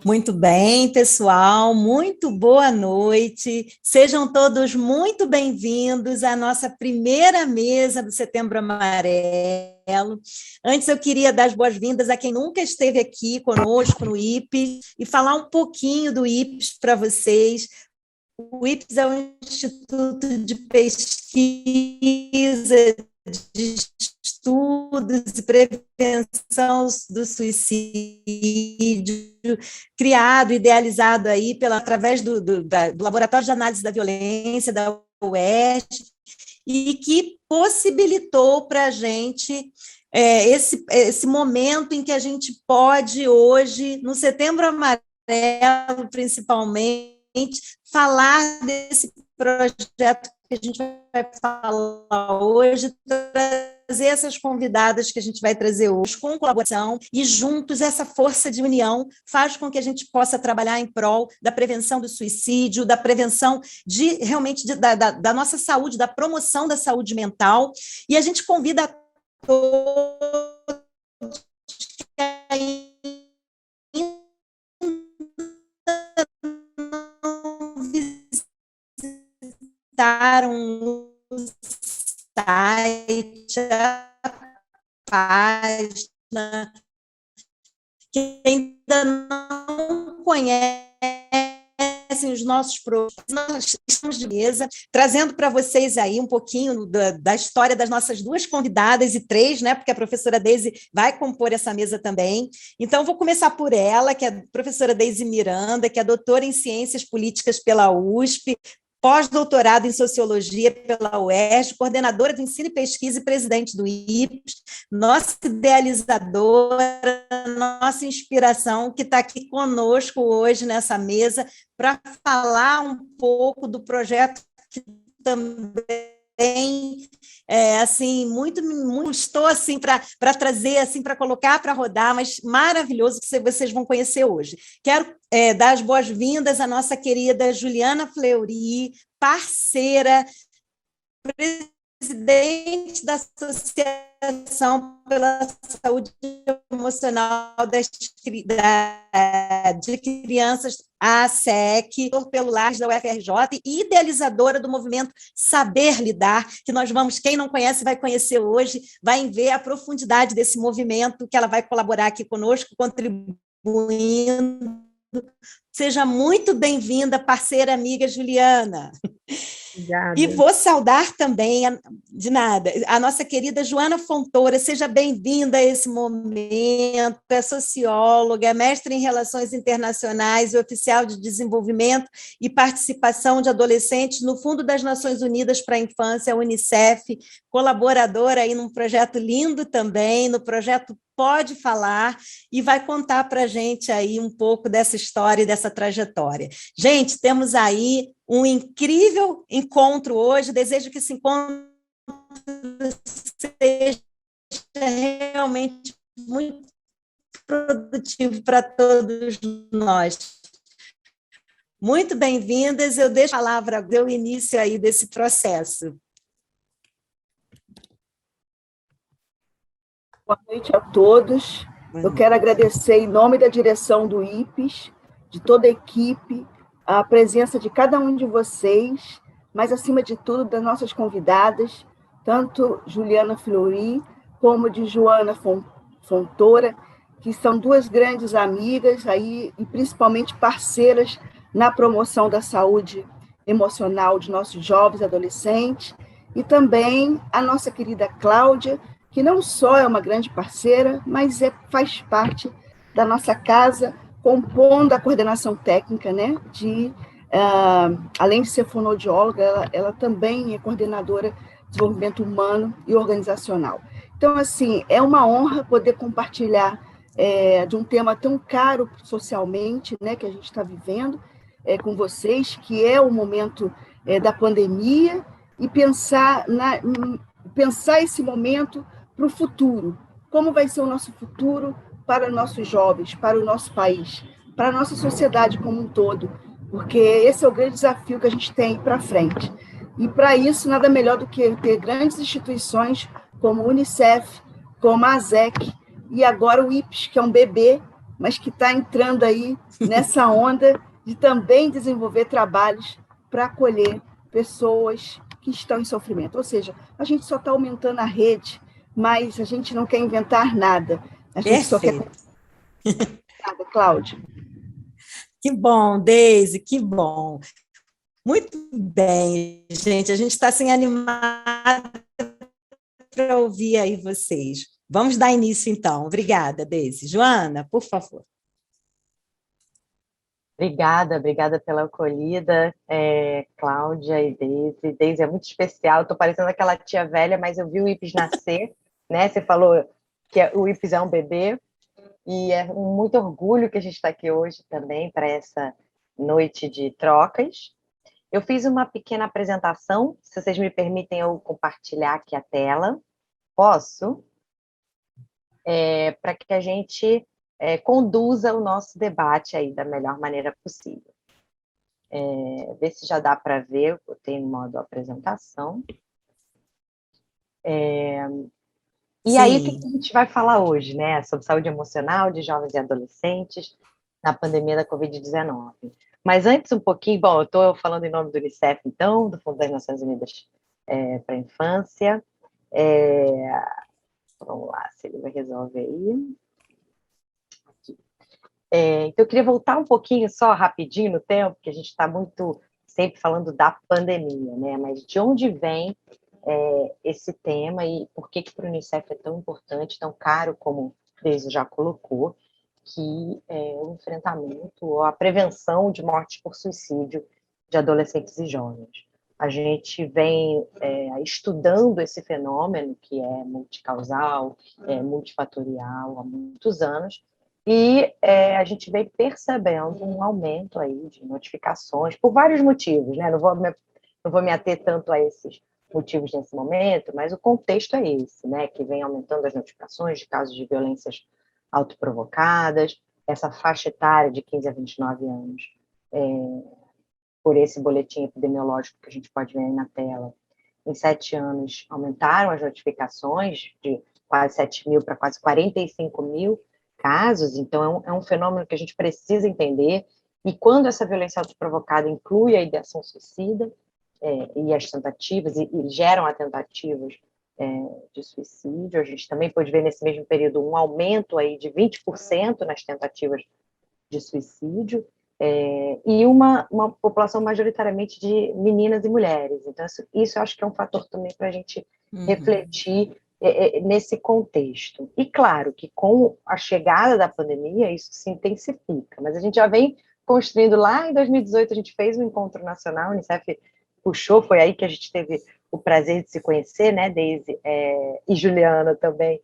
Muito bem, pessoal, muito boa noite. Sejam todos muito bem-vindos à nossa primeira mesa do Setembro Amarelo. Antes, eu queria dar as boas-vindas a quem nunca esteve aqui conosco no IPES e falar um pouquinho do IPES para vocês. O IPES é um instituto de pesquisa, de estudos e prevenção do suicídio, criado, idealizado aí através do Laboratório de Análise da Violência da UERJ, e que possibilitou para a gente esse momento em que a gente pode hoje, no Setembro Amarelo, principalmente, falar desse projeto que a gente vai falar hoje, trazer essas convidadas que a gente vai trazer hoje com colaboração, e juntos essa força de união faz com que a gente possa trabalhar em prol da prevenção do suicídio, da prevenção da nossa saúde, da promoção da saúde mental, e a gente convida a todos que visitaram o site, a página, que ainda não conhecem os nossos projetos. Nós estamos de mesa, trazendo para vocês aí um pouquinho da história das nossas duas convidadas, e três, né, porque a professora Deise vai compor essa mesa também. Então, vou começar por ela, que é a professora Deise Miranda, que é doutora em Ciências Políticas pela USP, pós-doutorado em Sociologia pela UERJ, coordenadora do Ensino e Pesquisa e presidente do IPES, nossa idealizadora, nossa inspiração, que está aqui conosco hoje nessa mesa para falar um pouco do projeto que também estou assim para trazer, assim, para colocar para rodar, mas maravilhoso, que vocês vão conhecer hoje. Quero dar as boas-vindas à nossa querida Juliana Fleury, parceira, presidente da Associação pela Saúde Emocional de Crianças, a ASEC, pelo LARS da UFRJ, e idealizadora do movimento Saber Lidar, que nós vamos, quem não conhece, vai conhecer hoje, vai ver a profundidade desse movimento, que ela vai colaborar aqui conosco, contribuindo. Seja muito bem-vinda, parceira, amiga Juliana. Obrigada. E vou saudar também, de nada, a nossa querida Joana Fontoura. Seja bem-vinda a esse momento, é socióloga, é mestre em Relações Internacionais e oficial de Desenvolvimento e Participação de Adolescentes no Fundo das Nações Unidas para a Infância, a UNICEF, colaboradora aí num projeto lindo também, no projeto Pode Falar, e vai contar para a gente aí um pouco dessa história e dessa trajetória. Gente, temos aí um incrível encontro hoje, desejo que esse encontro seja realmente muito produtivo para todos nós. Muito bem-vindas, eu deixo a palavra, deu início aí desse processo. Boa noite a todos. Eu quero agradecer, em nome da direção do IPES, de toda a equipe, a presença de cada um de vocês, mas, acima de tudo, das nossas convidadas, tanto Juliana Fleury como de Joana Fontoura, que são duas grandes amigas aí, e principalmente parceiras na promoção da saúde emocional de nossos jovens e adolescentes, e também a nossa querida Cláudia, que não só é uma grande parceira, mas faz parte da nossa casa, compondo a coordenação técnica, né? Além de ser fonoaudióloga, ela também é coordenadora de desenvolvimento humano e organizacional. Então, assim, é uma honra poder compartilhar de um tema tão caro socialmente, né, que a gente está vivendo com vocês, que é o momento da pandemia, e pensar esse momento para o futuro. Como vai ser o nosso futuro para nossos jovens, para o nosso país, para a nossa sociedade como um todo, porque esse é o grande desafio que a gente tem para frente. E, para isso, nada melhor do que ter grandes instituições como o UNICEF, como a ASEC, e agora o IPES, que é um bebê, mas que está entrando aí nessa onda de também desenvolver trabalhos para acolher pessoas que estão em sofrimento. Ou seja, a gente só está aumentando a rede, mas a gente não quer inventar nada. A gente só quer... Perfeito. Nada, Cláudia. Que bom, Deise, que bom. Muito bem, gente. A gente está assim animado para ouvir aí vocês. Vamos dar início, então. Obrigada, Deise. Joana, por favor. Obrigada pela acolhida, Cláudia e Deise. Deise é muito especial, estou parecendo aquela tia velha, mas eu vi o Ipes nascer, né? Você falou que o Ipes é um bebê, e é um muito orgulho que a gente está aqui hoje também para essa noite de trocas. Eu fiz uma pequena apresentação, se vocês me permitem eu compartilhar aqui a tela. Posso? Para que a gente conduza o nosso debate aí da melhor maneira possível. Ver se já dá para ver, eu tenho modo apresentação. E aí, o que a gente vai falar hoje, né? Sobre saúde emocional de jovens e adolescentes na pandemia da Covid-19. Mas antes um pouquinho, bom, eu estou falando em nome do Unicef, então, do Fundo das Nações Unidas para a Infância. Vamos lá, se ele resolve aí. Então, eu queria voltar um pouquinho só, rapidinho, no tempo, porque a gente está muito sempre falando da pandemia, né? Mas de onde vem esse tema e por que para o Unicef é tão importante, tão caro, como o Deise já colocou, que é o enfrentamento ou a prevenção de mortes por suicídio de adolescentes e jovens. A gente vem estudando esse fenômeno, que é multicausal, multifatorial, há muitos anos, e a gente vem percebendo um aumento aí de notificações, por vários motivos, né? Não vou me ater tanto a esses motivos nesse momento, mas o contexto é esse, né? Que vem aumentando as notificações de casos de violências autoprovocadas, essa faixa etária de 15 a 29 anos, por esse boletim epidemiológico que a gente pode ver aí na tela. Em 7 anos, aumentaram as notificações de quase 7 mil para quase 45 mil casos, então é um fenômeno que a gente precisa entender, e quando essa violência autoprovocada inclui a ideação suicida, e as tentativas, e geram a tentativas de suicídio, a gente também pode ver nesse mesmo período um aumento aí de 20% nas tentativas de suicídio, e uma população majoritariamente de meninas e mulheres. Então, isso eu acho que é um fator também para a gente refletir nesse contexto. E claro que com a chegada da pandemia isso se intensifica, mas a gente já vem construindo. Lá em 2018 a gente fez um encontro nacional, o Unicef puxou, foi aí que a gente teve o prazer de se conhecer, né, Deise, e Juliana também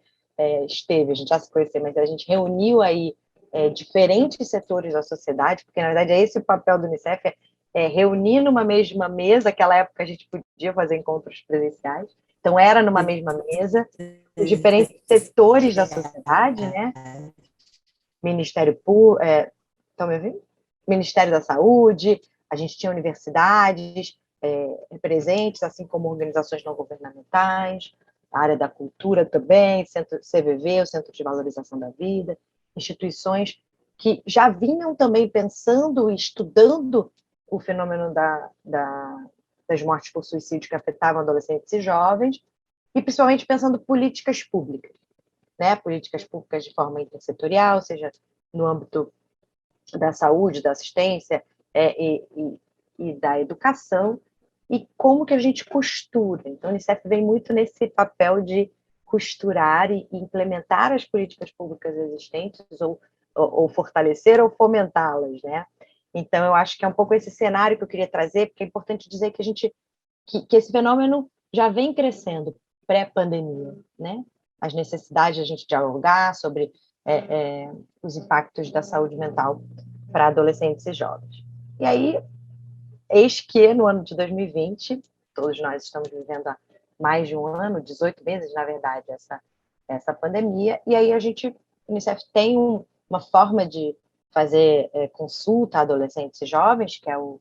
esteve, a gente já se conheceu, mas a gente reuniu aí diferentes setores da sociedade, porque na verdade é esse o papel do Unicef, reunir numa mesma mesa. Naquela época a gente podia fazer encontros presenciais, então era numa mesma mesa, os diferentes setores da sociedade, né? Ministério Público, estão me ouvindo? Ministério da Saúde, a gente tinha universidades presentes, assim como organizações não governamentais, a área da cultura também, CVV, o Centro de Valorização da Vida, instituições que já vinham também pensando e estudando o fenômeno das mortes por suicídio que afetavam adolescentes e jovens, e principalmente pensando políticas públicas, né? Políticas públicas de forma intersetorial, seja no âmbito da saúde, da assistência e da educação, e como que a gente costura. Então, o Unicef vem muito nesse papel de costurar e implementar as políticas públicas existentes, ou fortalecer ou fomentá-las, né? Então, eu acho que é um pouco esse cenário que eu queria trazer, porque é importante dizer que esse fenômeno já vem crescendo pré-pandemia, né? As necessidades de a gente dialogar sobre os impactos da saúde mental para adolescentes e jovens. E aí, eis que no ano de 2020, todos nós estamos vivendo há mais de um ano, 18 meses, na verdade, essa pandemia, e aí o Unicef tem uma forma de fazer consulta a adolescentes e jovens, que é o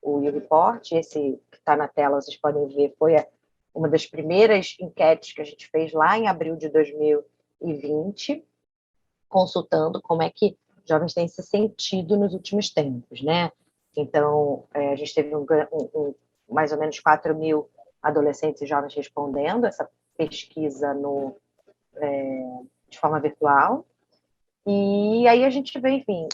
YouReport. Esse que está na tela, vocês podem ver, foi uma das primeiras enquetes que a gente fez lá em abril de 2020, consultando como é que jovens têm se sentido nos últimos tempos, né? Então, a gente teve mais ou menos 4.000 adolescentes e jovens respondendo essa pesquisa de forma virtual. E aí a gente vê, enfim,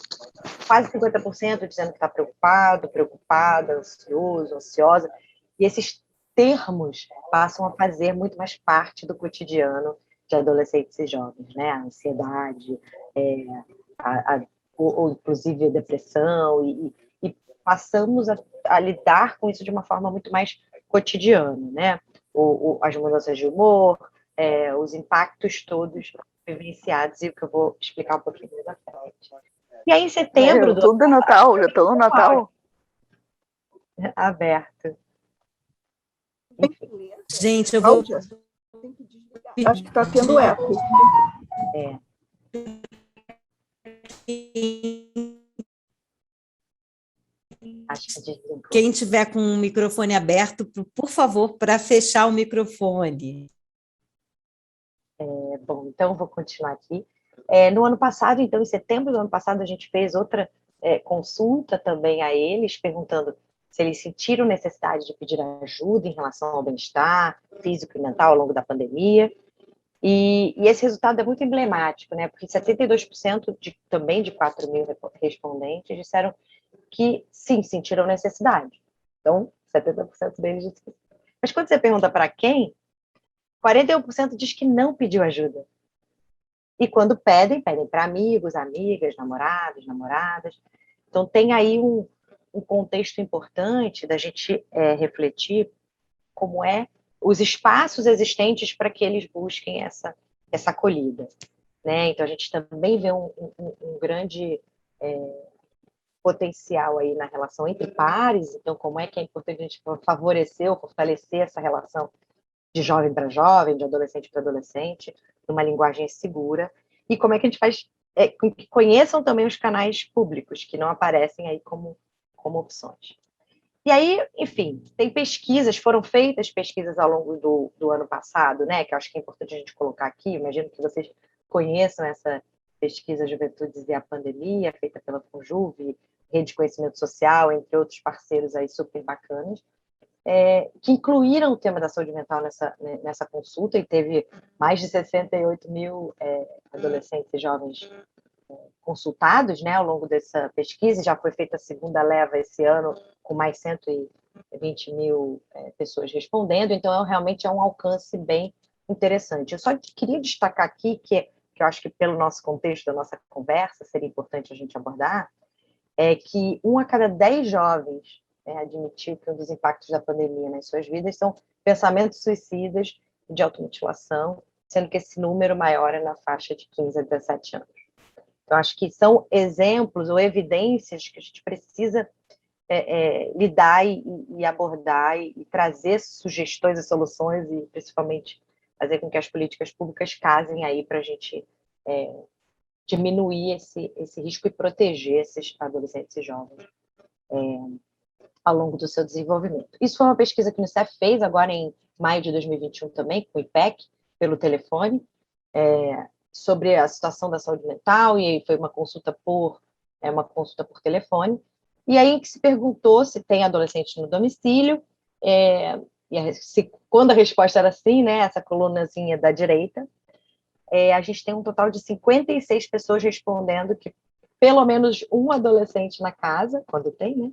quase 50% dizendo que está preocupado, preocupada, ansioso, ansiosa. E esses termos passam a fazer muito mais parte do cotidiano de adolescentes e jovens, né? A ansiedade, ou inclusive a depressão, e passamos a lidar com isso de uma forma muito mais cotidiana, né? As mudanças de humor, os impactos todos vivenciados, e o que eu vou explicar um pouquinho mais à frente. E aí, em setembro... Eu tô no Natal, já tô no Natal. Aberto. Gente, eu vou... Acho que está tendo eco. Quem tiver com o microfone aberto, por favor, para fechar o microfone. Bom, então vou continuar aqui. No ano passado, então, em setembro do ano passado, a gente fez outra consulta também a eles, perguntando se eles sentiram necessidade de pedir ajuda em relação ao bem-estar físico e mental ao longo da pandemia. E esse resultado é muito emblemático, né? Porque 72% também de 4.000 respondentes disseram que, sim, sentiram necessidade. Então, 70% deles disseram. Mas quando você pergunta para quem, 41% diz que não pediu ajuda. E quando pedem para amigos, amigas, namorados, namoradas. Então, tem aí um contexto importante da gente refletir como os espaços existentes para que eles busquem essa acolhida, né? Então, a gente também vê um grande potencial aí na relação entre pares. Então, como é que é importante a gente favorecer ou fortalecer essa relação de jovem para jovem, de adolescente para adolescente, numa linguagem segura, e como é que a gente faz que conheçam também os canais públicos, que não aparecem aí como opções. E aí, enfim, foram feitas pesquisas ao longo do ano passado, né, que eu acho que é importante a gente colocar aqui. Imagino que vocês conheçam essa pesquisa Juventudes e a Pandemia, feita pela FUNJUV, Rede de Conhecimento Social, entre outros parceiros aí super bacanas, que incluíram o tema da saúde mental nessa consulta, e teve mais de 68.000 adolescentes e jovens consultados, né, ao longo dessa pesquisa. Já foi feita a segunda leva esse ano, com mais 120.000 pessoas respondendo, então realmente é um alcance bem interessante. Eu só queria destacar aqui que eu acho que pelo nosso contexto da nossa conversa seria importante a gente abordar, que 1 a cada 10 jovens admitiu que um dos impactos da pandemia nas suas vidas são pensamentos suicidas e de automutilação, sendo que esse número maior é na faixa de 15 a 17 anos. Então, acho que são exemplos ou evidências que a gente precisa lidar e abordar e trazer sugestões e soluções, e principalmente fazer com que as políticas públicas casem aí para a gente diminuir esse risco e proteger esses adolescentes e jovens ao longo do seu desenvolvimento. Isso foi uma pesquisa que o Unicef fez agora em maio de 2021 também, com o IPEC, pelo telefone, sobre a situação da saúde mental, e aí foi uma consulta por telefone, e aí que se perguntou se tem adolescente no domicílio, quando a resposta era sim, né, essa colunazinha da direita, a gente tem um total de 56 pessoas respondendo que pelo menos um adolescente na casa, quando tem, né,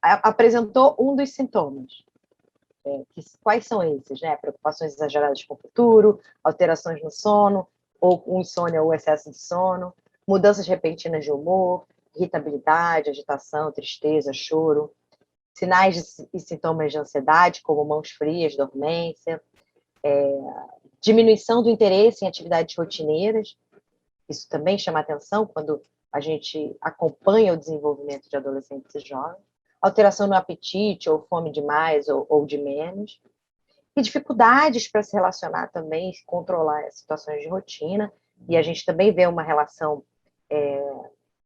apresentou um dos sintomas. Quais são esses, né? Preocupações exageradas com o futuro, alterações no sono, ou insônia ou excesso de sono, mudanças repentinas de humor, irritabilidade, agitação, tristeza, choro, sinais e sintomas de ansiedade, como mãos frias, dormência, diminuição do interesse em atividades rotineiras. Isso também chama atenção quando a gente acompanha o desenvolvimento de adolescentes e jovens. Alteração no apetite, ou fome de mais ou de menos. E dificuldades para se relacionar também, controlar as situações de rotina. E a gente também vê uma relação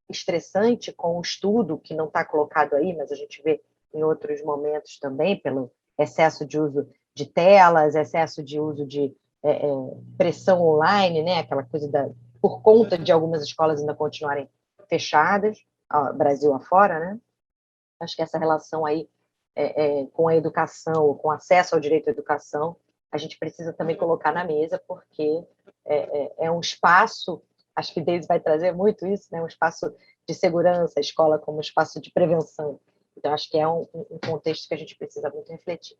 estressante com o estudo, que não está colocado aí, mas a gente vê em outros momentos também, pelo excesso de uso de telas, excesso de uso de pressão online, né? Aquela coisa por conta de algumas escolas ainda continuarem fechadas, Brasil afora, né? Acho que essa relação aí com a educação, com acesso ao direito à educação, a gente precisa também colocar na mesa, porque é um espaço, acho que Daisy vai trazer muito isso, né? Um espaço de segurança, a escola como espaço de prevenção. Então, acho que é um contexto que a gente precisa muito refletir.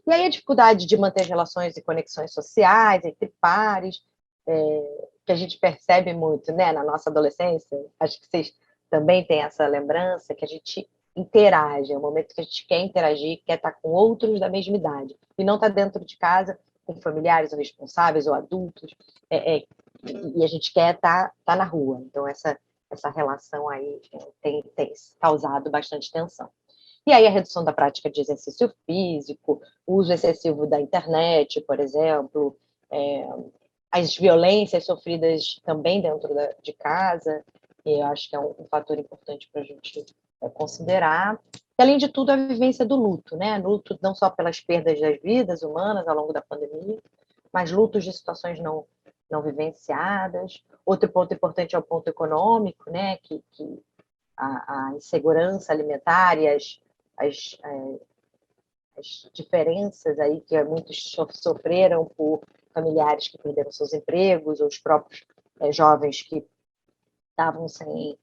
E aí a dificuldade de manter relações e conexões sociais entre pares, que a gente percebe muito, né, na nossa adolescência, acho que vocês também têm essa lembrança, que a gente interage, é o momento que a gente quer interagir, quer estar com outros da mesma idade, e não estar dentro de casa com familiares ou responsáveis ou adultos, e a gente quer estar na rua. Então, essa relação aí tem causado bastante tensão. E aí a redução da prática de exercício físico, o uso excessivo da internet, por exemplo, as violências sofridas também dentro de casa, eu acho que é um fator importante para a gente considerar. E, além de tudo, a vivência do luto, né? Luto não só pelas perdas das vidas humanas ao longo da pandemia, mas lutos de situações não vivenciadas. Outro ponto importante é o ponto econômico, né? Que a insegurança alimentar e as diferenças aí que muitos sofreram por familiares que perderam seus empregos, ou os próprios jovens que estavam sem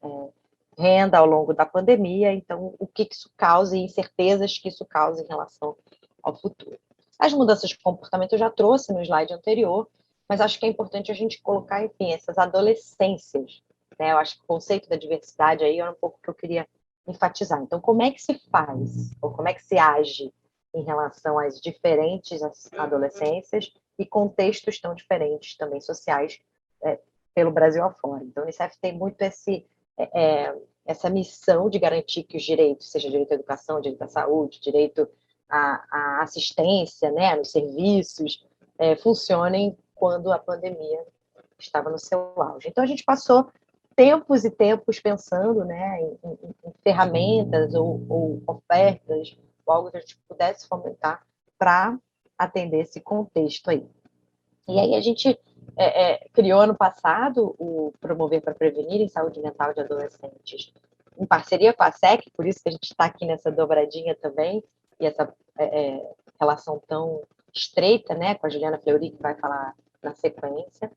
renda ao longo da pandemia. Então, o que isso causa e incertezas que isso causa em relação ao futuro. As mudanças de comportamento eu já trouxe no slide anterior, mas acho que é importante a gente colocar, enfim, essas adolescências, né? Eu acho que o conceito da diversidade aí é um pouco que eu queria enfatizar. Então, como é que se faz, ou como é que se age em relação às diferentes adolescências e contextos tão diferentes também sociais pelo Brasil afora. Então, o Unicef tem muito essa missão de garantir que os direitos, seja direito à educação, direito à saúde, direito à assistência, né, nos serviços, funcionem quando a pandemia estava no seu auge. Então, a gente passou tempos e tempos pensando, né, em ferramentas ou ofertas, ou algo que a gente pudesse fomentar para atender esse contexto aí. E aí a gente criou ano passado o Promover para Prevenir em Saúde Mental de Adolescentes, em parceria com a SEC, por isso que a gente está aqui nessa dobradinha também, e essa relação tão estreita, né, com a Juliana Fleury, que vai falar na sequência,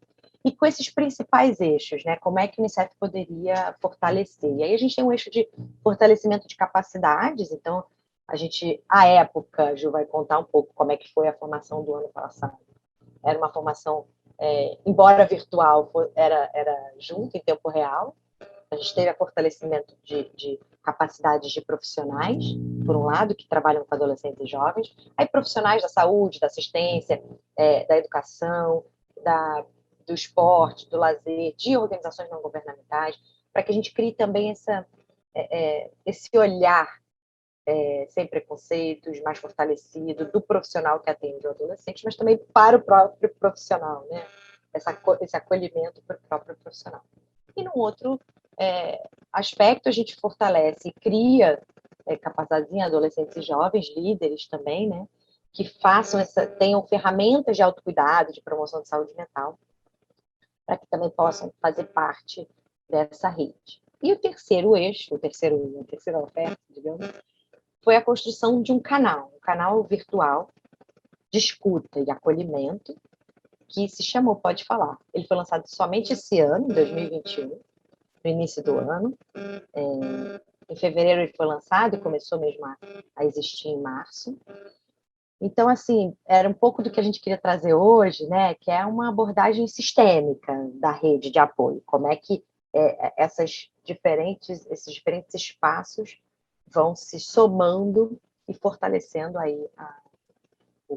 e com esses principais eixos, né, como é que o Unicef poderia fortalecer. E aí a gente tem um eixo de fortalecimento de capacidades, então a gente, à época, a Ju vai contar um pouco como é que foi a formação do ano passado. Era uma formação, embora virtual, era junto, em tempo real. A gente teve fortalecimento de capacidades de profissionais, por um lado, que trabalham com adolescentes e jovens, aí profissionais da saúde, da assistência, da educação, do esporte, do lazer, de organizações não governamentais, para que a gente crie também esse olhar sem preconceitos, mais fortalecido, do profissional que atende o adolescente, mas também para o próprio profissional, né? Esse acolhimento para o próprio profissional. E num outro aspecto, a gente fortalece e cria capacidades em adolescentes e jovens, líderes também, né? Que tenham ferramentas de autocuidado, de promoção de saúde mental, para que também possam fazer parte dessa rede. E o terceiro eixo, a terceira oferta, digamos, foi a construção de um canal virtual de escuta e acolhimento, que se chamou Pode Falar. Ele foi lançado somente esse ano, em 2021, no início do ano. Em fevereiro ele foi lançado e começou mesmo a existir em março. Então, assim, era um pouco do que a gente queria trazer hoje, né, que é uma abordagem sistêmica da rede de apoio. Como é que esses diferentes espaços vão se somando e fortalecendo aí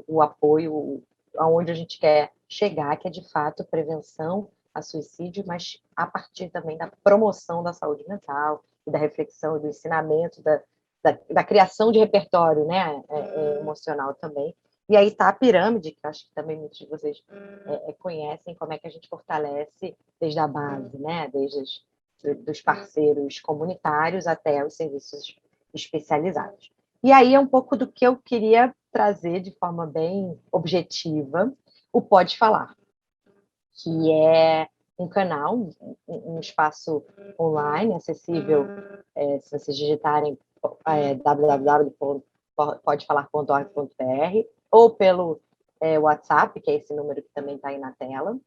o apoio aonde a gente quer chegar, que é de fato prevenção a suicídio, mas a partir também da promoção da saúde mental e da reflexão e do ensinamento, da criação de repertório, né, emocional também. E aí está a pirâmide, que acho que também muitos de vocês conhecem, como é que a gente fortalece desde a base, né, desde dos parceiros comunitários até os serviços especializados. E aí é um pouco do que eu queria trazer de forma bem objetiva, o Pode Falar, que é um canal, um espaço online acessível, se vocês digitarem www.podefalar.org.br ou pelo WhatsApp, que é esse número que também está aí na tela,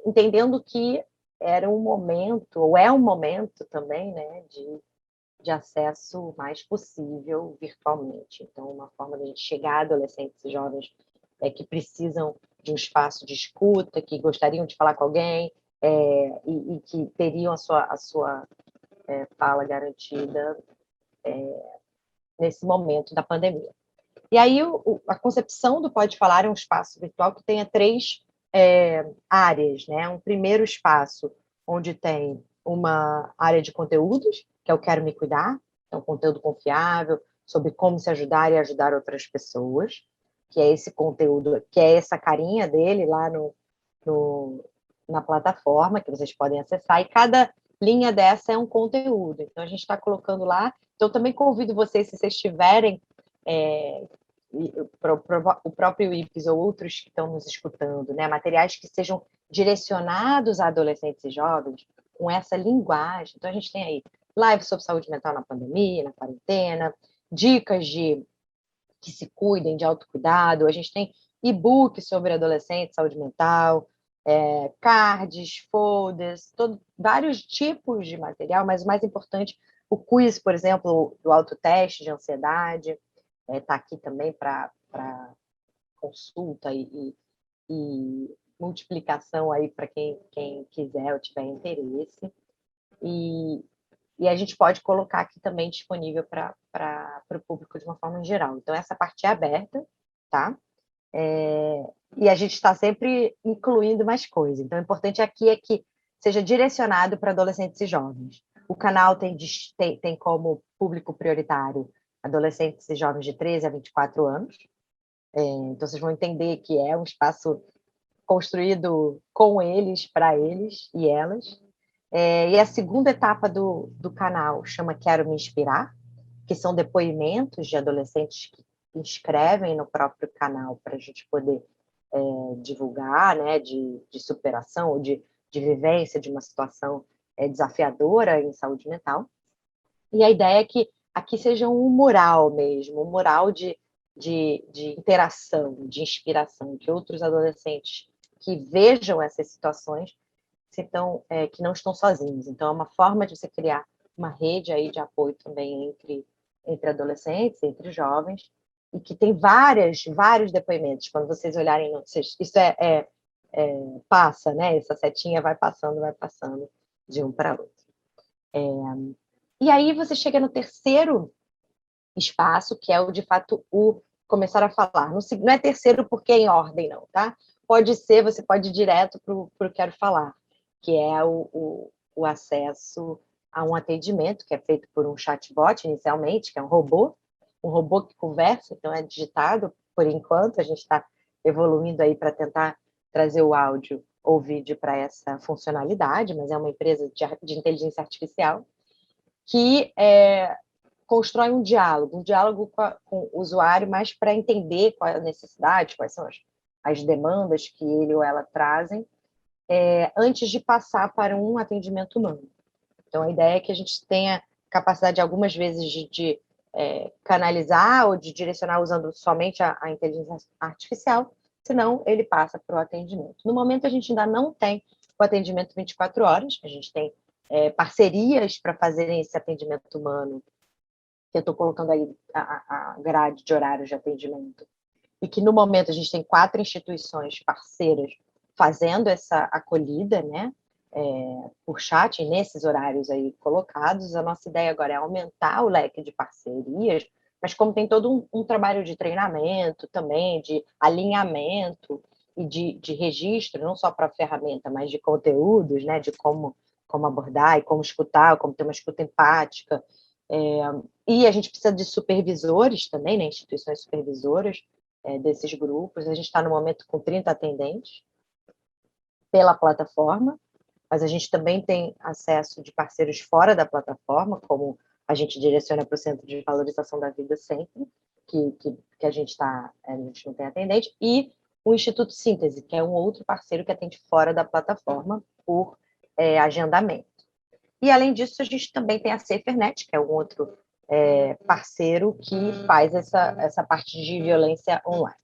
entendendo que era um momento, ou é um momento também, né, de acesso mais possível virtualmente. Então, uma forma de a gente chegar a adolescentes e jovens que precisam de um espaço de escuta, que gostariam de falar com alguém e que teriam a sua fala garantida nesse momento da pandemia. E aí, a concepção do Pode Falar é um espaço virtual que tenha 3 áreas, né? Um primeiro espaço onde tem uma área de conteúdos, que é o Quero Me Cuidar, é um conteúdo confiável sobre como se ajudar e ajudar outras pessoas, que é esse conteúdo, que é essa carinha dele lá na plataforma, que vocês podem acessar, e cada linha dessa é um conteúdo. Então, a gente está colocando lá. Então, também convido vocês, se vocês tiverem o próprio IPES ou outros que estão nos escutando, né, materiais que sejam direcionados a adolescentes e jovens com essa linguagem. Então, a gente tem aí live sobre saúde mental na pandemia, na quarentena, dicas que se cuidem, de autocuidado, a gente tem e-book sobre adolescente, saúde mental, cards, folders, vários tipos de material, mas o mais importante, o quiz, por exemplo, do autoteste de ansiedade, está aqui também para consulta e multiplicação aí para quem quiser ou tiver interesse. E a gente pode colocar aqui também disponível para o público de uma forma geral. Então, essa parte é aberta, tá? E a gente está sempre incluindo mais coisas. Então, o importante aqui é que seja direcionado para adolescentes e jovens. O canal tem como público prioritário adolescentes e jovens de 13 a 24 anos. Então, vocês vão entender que é um espaço construído com eles, para eles e elas. E a segunda etapa do canal chama Quero Me Inspirar, que são depoimentos de adolescentes que inscrevem no próprio canal para a gente poder divulgar, né, de superação ou de vivência de uma situação desafiadora em saúde mental. E a ideia é que aqui seja um mural mesmo, um mural de interação, de inspiração, que outros adolescentes que vejam essas situações que não estão sozinhos. Então, é uma forma de você criar uma rede aí de apoio também entre adolescentes, entre jovens, e que tem vários depoimentos. Quando vocês olharem, isso passa, né? Essa setinha vai passando de um para outro. E aí você chega no terceiro espaço, que é o, de fato, o começar a falar. Não é terceiro porque é em ordem, não, tá? Você pode ir direto para o Quero Falar, que é o acesso a um atendimento que é feito por um chatbot, inicialmente, que é um robô que conversa, então é digitado, por enquanto, a gente está evoluindo aí para tentar trazer o áudio ou vídeo para essa funcionalidade, mas é uma empresa de inteligência artificial que constrói um diálogo com o usuário, mais para entender qual é a necessidade, quais são as demandas que ele ou ela trazem, antes de passar para um atendimento humano. Então, a ideia é que a gente tenha capacidade, algumas vezes, de canalizar ou de direcionar usando somente a inteligência artificial, senão ele passa para o atendimento. No momento, a gente ainda não tem o atendimento 24 horas, a gente tem parcerias para fazerem esse atendimento humano, que eu estou colocando aí a grade de horários de atendimento, e que, no momento, a gente tem 4 instituições parceiras fazendo essa acolhida, né, por chat, e nesses horários aí colocados. A nossa ideia agora é aumentar o leque de parcerias, mas como tem todo um trabalho de treinamento também, de alinhamento e de registro, não só para a ferramenta, mas de conteúdos, né, de como abordar e como escutar, como ter uma escuta empática. E a gente precisa de supervisores também, né, instituições supervisoras desses grupos. A gente está no momento com 30 atendentes pela plataforma, mas a gente também tem acesso de parceiros fora da plataforma, como a gente direciona para o Centro de Valorização da Vida sempre, que a gente não tem atendente, e o Instituto Síntese, que é um outro parceiro que atende fora da plataforma por agendamento. E, além disso, a gente também tem a SaferNet, que é um outro parceiro que faz essa parte de violência online.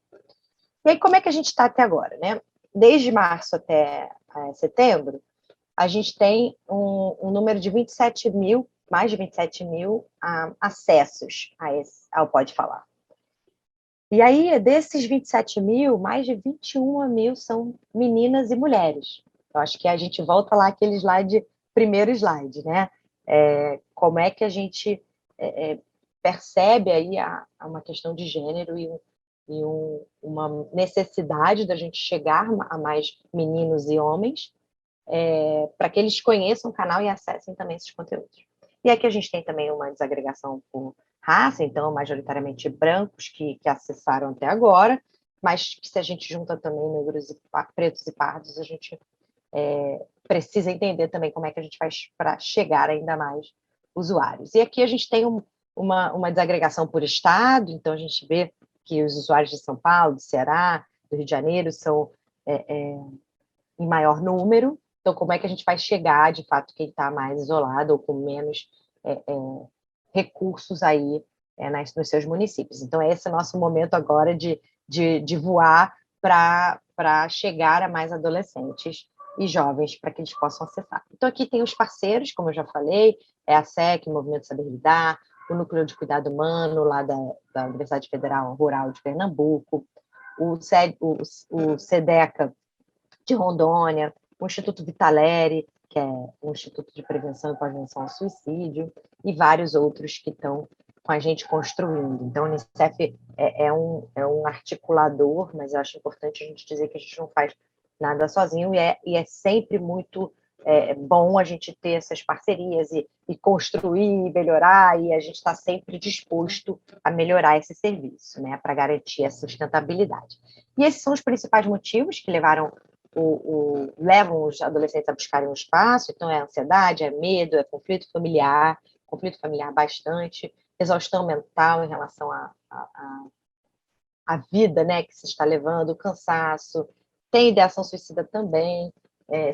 E aí, como é que a gente está até agora, né? Desde março até setembro, a gente tem um número de 27 mil, mais de 27 mil acessos ao Pode Falar. E aí, desses 27 mil, mais de 21 mil são meninas e mulheres. Eu acho que a gente volta lá àquele primeiro slide, né? Como é que a gente percebe aí uma questão de gênero e uma necessidade da gente chegar a mais meninos e homens para que eles conheçam o canal e acessem também esses conteúdos. E aqui a gente tem também uma desagregação por raça, então, majoritariamente brancos que acessaram até agora, mas que se a gente junta também negros, pretos e pardos, a gente precisa entender também como é que a gente faz para chegar ainda mais usuários. E aqui a gente tem uma desagregação por estado, então a gente vê que os usuários de São Paulo, do Ceará, do Rio de Janeiro são em maior número. Então, como é que a gente vai chegar, de fato, quem está mais isolado ou com menos recursos aí nos seus municípios? Então, esse é o nosso momento agora de voar para chegar a mais adolescentes e jovens, para que eles possam acessar. Então, aqui tem os parceiros, como eu já falei, a SEC, o Movimento Saber Lidar, o Núcleo de Cuidado Humano, lá da Universidade Federal Rural de Pernambuco, o SEDECA de Rondônia, o Instituto Vitaleri, que é um Instituto de Prevenção e Pós-Venção ao Suicídio, e vários outros que estão com a gente construindo. Então, o Unicef é um articulador, mas eu acho importante a gente dizer que a gente não faz nada sozinho, e é sempre muito bom a gente ter essas parcerias e construir, e melhorar, e a gente está sempre disposto a melhorar esse serviço, né, para garantir a sustentabilidade. E esses são os principais motivos que levam os adolescentes a buscarem um espaço. Então, é ansiedade, é medo, é conflito familiar bastante, exaustão mental em relação à vida, né, que se está levando, cansaço, tem ideação suicida também,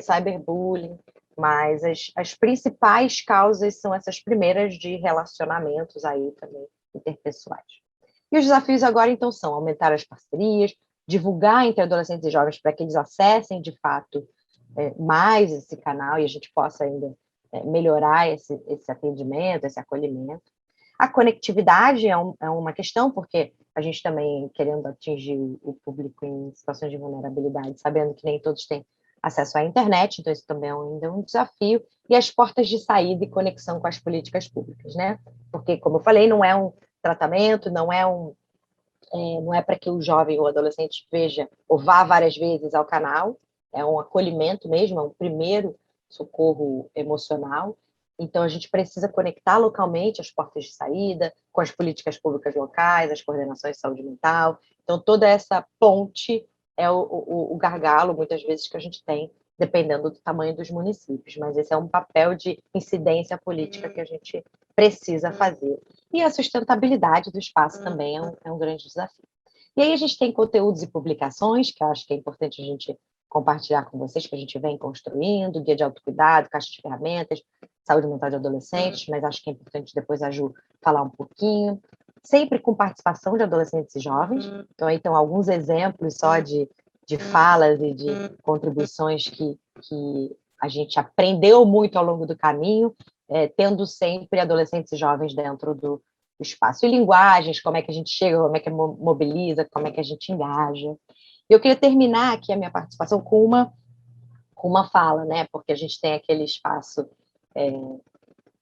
cyberbullying, mas as principais causas são essas primeiras de relacionamentos aí também interpessoais. E os desafios agora, então, são aumentar as parcerias, divulgar entre adolescentes e jovens para que eles acessem, de fato, mais esse canal e a gente possa ainda melhorar esse atendimento, esse acolhimento. A conectividade é uma questão, porque a gente também, querendo atingir o público em situações de vulnerabilidade, sabendo que nem todos têm acesso à internet, então isso também ainda é um desafio, e as portas de saída e conexão com as políticas públicas, né? Porque, como eu falei, não é um tratamento, não é para que o jovem ou adolescente veja ou vá várias vezes ao canal, é um acolhimento mesmo, é um primeiro socorro emocional. Então, a gente precisa conectar localmente as portas de saída com as políticas públicas locais, as coordenações de saúde mental. Então, toda essa ponte é o gargalo, muitas vezes, que a gente tem, dependendo do tamanho dos municípios. Mas esse é um papel de incidência política que a gente precisa fazer. E a sustentabilidade do espaço também é um grande desafio. E aí a gente tem conteúdos e publicações, que eu acho que é importante a gente compartilhar com vocês, que a gente vem construindo, guia de autocuidado, caixa de ferramentas, saúde mental de adolescentes, mas acho que é importante depois a Ju falar um pouquinho, sempre com participação de adolescentes e jovens. Então, aí estão alguns exemplos só de falas e de contribuições que a gente aprendeu muito ao longo do caminho, tendo sempre adolescentes e jovens dentro do espaço. E linguagens, como é que a gente chega, como é que mobiliza, como é que a gente engaja. E eu queria terminar aqui a minha participação com uma fala, né? Porque a gente tem aquele espaço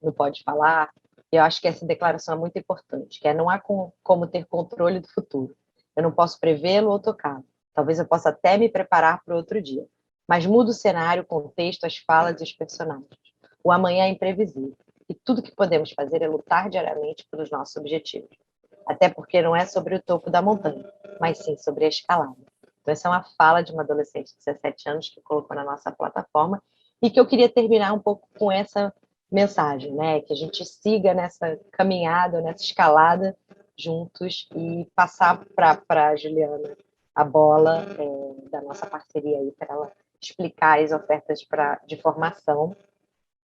no Pode Falar, e eu acho que essa declaração é muito importante, que não há como ter controle do futuro. Eu não posso prevê-lo ou tocá-lo. Talvez eu possa até me preparar para outro dia. Mas muda o cenário, o contexto, as falas e os personagens. O amanhã é imprevisível. E tudo que podemos fazer é lutar diariamente pelos nossos objetivos. Até porque não é sobre o topo da montanha, mas sim sobre a escalada. Então, essa é uma fala de uma adolescente de 17 anos que colocou na nossa plataforma e que eu queria terminar um pouco com essa mensagem, né? Que a gente siga nessa caminhada, nessa escalada juntos e passar para a Juliana a bola da nossa parceria aí para ela explicar as ofertas de formação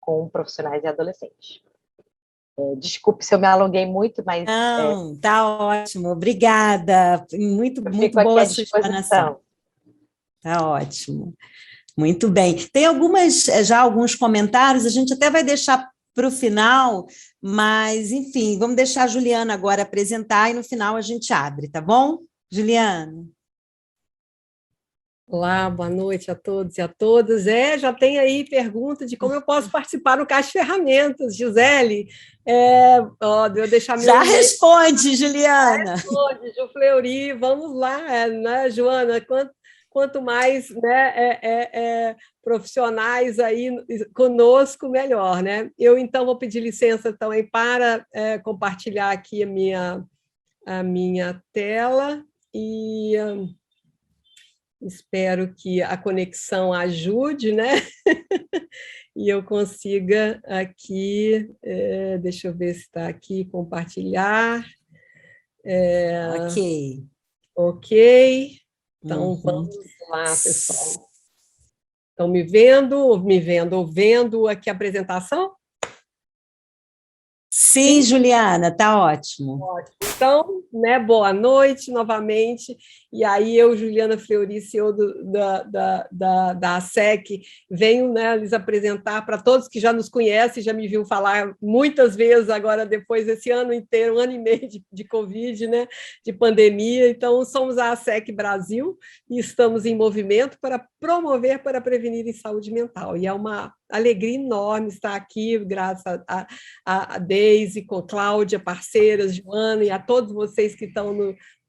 com profissionais e adolescentes. Desculpe se eu me alonguei muito, mas... Não, tá ótimo, obrigada. Muito boa a sua explanação. Tá ótimo. Muito bem. Tem já alguns comentários, a gente até vai deixar para o final, mas, enfim, vamos deixar a Juliana agora apresentar e no final a gente abre, tá bom? Juliana. Olá, boa noite a todos e a todas. Já tem aí pergunta de como eu posso participar no Caixa de Ferramentas, Gisele. Eu deixar meu Já responde, Juliana. Já responde, Ju Fleury, vamos lá, né, Joana? Quanto mais, né, profissionais aí conosco, melhor, né? Eu, então, vou pedir licença também para compartilhar aqui a minha tela e... espero que a conexão ajude, né? E eu consiga aqui, deixa eu ver se está aqui, compartilhar. Ok. Ok. Então, vamos lá, pessoal. Estão me vendo, ouvindo aqui a apresentação? Sim, Juliana, tá ótimo. Ótimo. Então, né, boa noite novamente. E aí eu, Juliana Fleury, CEO da ASEC, venho, né, lhes apresentar para todos que já nos conhecem, já me viram falar muitas vezes agora, depois desse ano inteiro, 1 ano e meio de Covid, né, de pandemia. Então, somos a ASEC Brasil e estamos em movimento para promover, para prevenir em saúde mental. E é uma alegria enorme estar aqui, graças a Deise, com Cláudia, parceiras, Joana, e a todos vocês que estão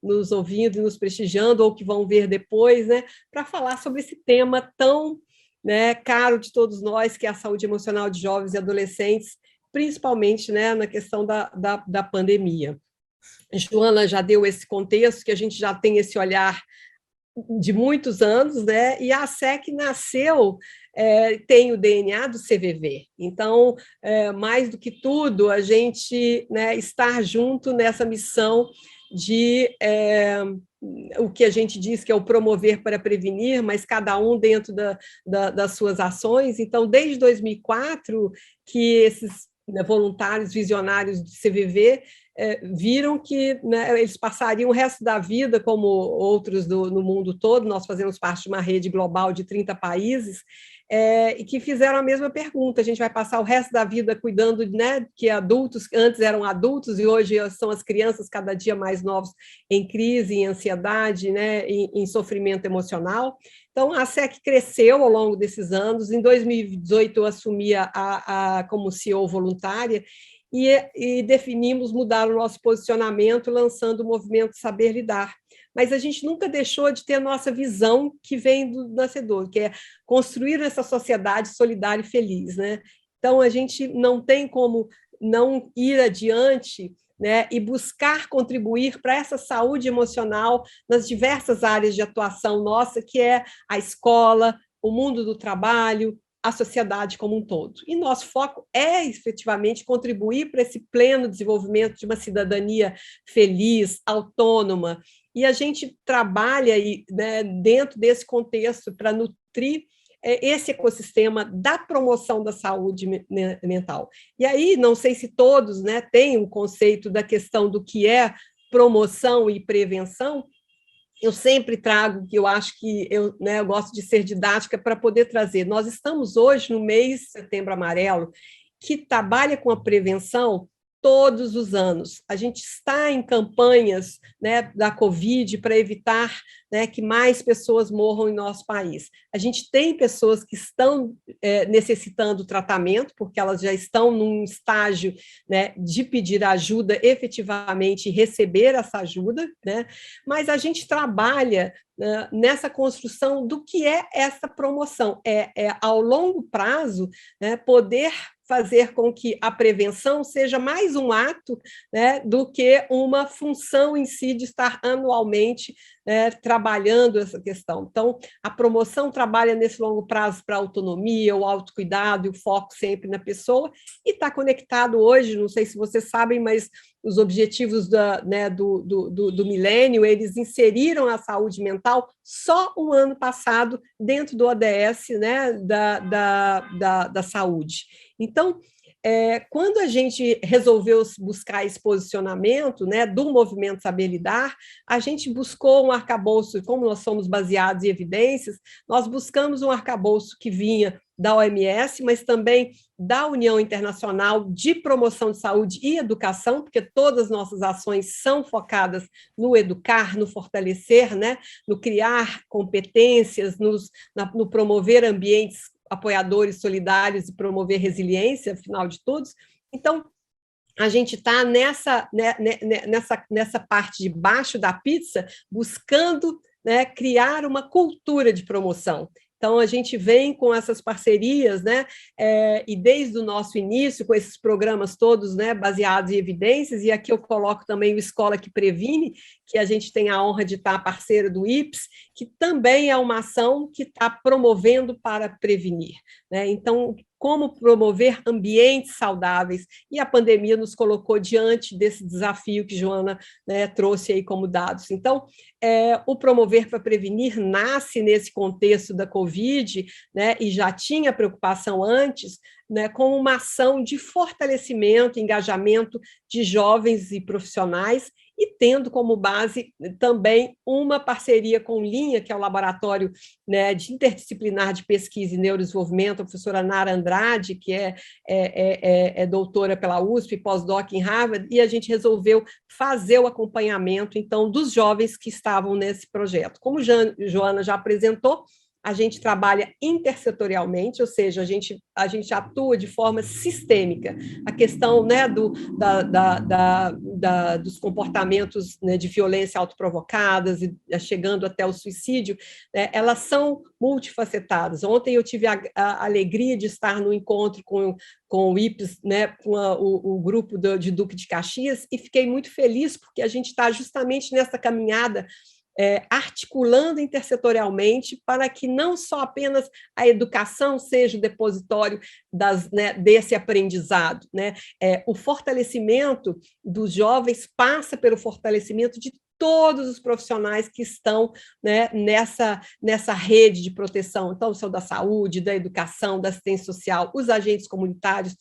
nos ouvindo e nos prestigiando, ou que vão ver depois, né, para falar sobre esse tema tão, né, caro de todos nós, que é a saúde emocional de jovens e adolescentes, principalmente, né, na questão da pandemia. A Joana já deu esse contexto, que a gente já tem esse olhar de muitos anos, né? E a ASEC nasceu, tem o DNA do CVV. Então, mais do que tudo, a gente, né, estar junto nessa missão de o que a gente diz que é o promover para prevenir, mas cada um dentro das suas ações. Então, desde 2004, que esses, né, voluntários visionários do CVV viram que, né, eles passariam o resto da vida, como outros no mundo todo, nós fazemos parte de uma rede global de 30 países, e que fizeram a mesma pergunta: a gente vai passar o resto da vida cuidando, né, que adultos, antes eram adultos e hoje são as crianças cada dia mais novos em crise, em ansiedade, né, em sofrimento emocional. Então, a ASEC cresceu ao longo desses anos. Em 2018, eu assumi como CEO voluntária, e definimos mudar o nosso posicionamento, lançando o movimento Saber Lidar. Mas a gente nunca deixou de ter a nossa visão, que vem do nascedor, que é construir essa sociedade solidária e feliz, né? Então, a gente não tem como não ir adiante, né, e buscar contribuir para essa saúde emocional nas diversas áreas de atuação nossa, que é a escola, o mundo do trabalho, a sociedade como um todo. E nosso foco é, efetivamente, contribuir para esse pleno desenvolvimento de uma cidadania feliz, autônoma, e a gente trabalha aí, né, dentro desse contexto para nutrir esse ecossistema da promoção da saúde mental. E aí, não sei se todos, né, têm o conceito da questão do que é promoção e prevenção. Eu sempre trago, que eu acho que eu gosto de ser didática para poder trazer. Nós estamos hoje no mês Setembro Amarelo, que trabalha com a prevenção todos os anos. A gente está em campanhas, né, da Covid para evitar, né, que mais pessoas morram em nosso país. A gente tem pessoas que estão necessitando tratamento, porque elas já estão num estágio, né, de pedir ajuda efetivamente e receber essa ajuda, né? Mas a gente trabalha nessa construção do que é essa promoção. Ao longo prazo, né, poder fazer com que a prevenção seja mais um ato, né, do que uma função em si de estar anualmente, trabalhando essa questão. Então, a promoção trabalha nesse longo prazo para a autonomia, o autocuidado e o foco sempre na pessoa, e está conectado hoje, não sei se vocês sabem, mas os objetivos do milênio, eles inseriram a saúde mental só o ano passado dentro do ODS, né, da saúde. Então, quando a gente resolveu buscar esse posicionamento, né, do movimento Saber Lidar, a gente buscou um arcabouço, como nós somos baseados em evidências, nós buscamos um arcabouço que vinha da OMS, mas também da União Internacional de Promoção de Saúde e Educação, porque todas as nossas ações são focadas no educar, no fortalecer, né, no criar competências, no promover ambientes apoiadores solidários e promover resiliência, afinal de tudo. Então, a gente está nessa parte de baixo da pizza, buscando, né, criar uma cultura de promoção. Então, a gente vem com essas parcerias, né, e desde o nosso início, com esses programas todos, né, baseados em evidências, e aqui eu coloco também o Escola que Previne, que a gente tem a honra de estar parceiro do IPS, que também é uma ação que está promovendo para prevenir, né? Então, como promover ambientes saudáveis, e a pandemia nos colocou diante desse desafio que Joana, né, trouxe aí como dados. Então, o Promover para Prevenir nasce nesse contexto da Covid, né, e já tinha preocupação antes, né, como uma ação de fortalecimento, engajamento de jovens e profissionais, e tendo como base também uma parceria com o Linha, que é o Laboratório, né, de Interdisciplinar de Pesquisa e Neurodesenvolvimento, a professora Nara Andrade, que é doutora pela USP, pós-doc em Harvard, e a gente resolveu fazer o acompanhamento, então, dos jovens que estavam nesse projeto. Como Joana já apresentou, a gente trabalha intersetorialmente, ou seja, a gente atua de forma sistêmica. A questão, né, dos comportamentos, né, de violência autoprovocadas, e chegando até o suicídio, né, elas são multifacetadas. Ontem eu tive a alegria de estar no encontro com o IPS, né, com o grupo de Duque de Caxias, e fiquei muito feliz, porque a gente está justamente nessa caminhada articulando intersetorialmente para que não só apenas a educação seja o depositório desse aprendizado, né? O fortalecimento dos jovens passa pelo fortalecimento de todos os profissionais que estão, né, nessa rede de proteção, então, são da saúde, da educação, da assistência social, os agentes comunitários,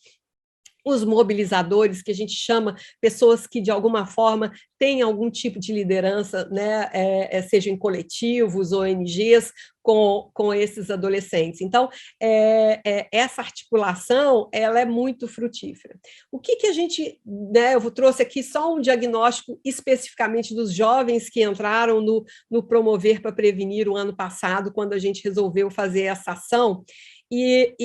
os mobilizadores, que a gente chama pessoas que, de alguma forma, têm algum tipo de liderança, né, seja em coletivos, ONGs, com esses adolescentes. Então, essa articulação, ela é muito frutífera. O que a gente, né, eu trouxe aqui só um diagnóstico especificamente dos jovens que entraram no Promover para Prevenir o ano passado, quando a gente resolveu fazer essa ação. E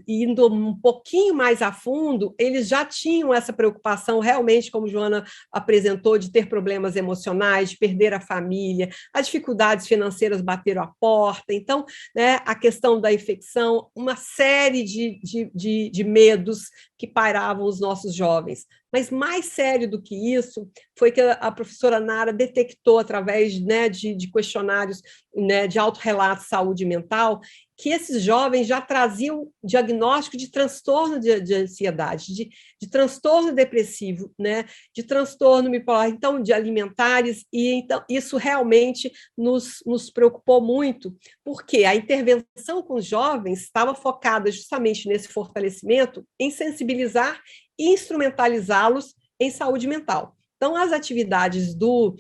indo um pouquinho mais a fundo, eles já tinham essa preocupação realmente, como Joana apresentou, de ter problemas emocionais, de perder a família, as dificuldades financeiras bateram a porta, então, né, a questão da infecção, uma série de medos que pairavam os nossos jovens. Mas mais sério do que isso foi que a professora Nara detectou, através, né, de questionários, né, de autorrelato de saúde mental, que esses jovens já traziam diagnóstico de transtorno de ansiedade, de transtorno depressivo, né, de transtorno bipolar, então, de alimentares, e então isso realmente nos preocupou muito, porque a intervenção com os jovens estava focada justamente nesse fortalecimento, em sensibilizar e instrumentalizá-los em saúde mental. Então, as atividades do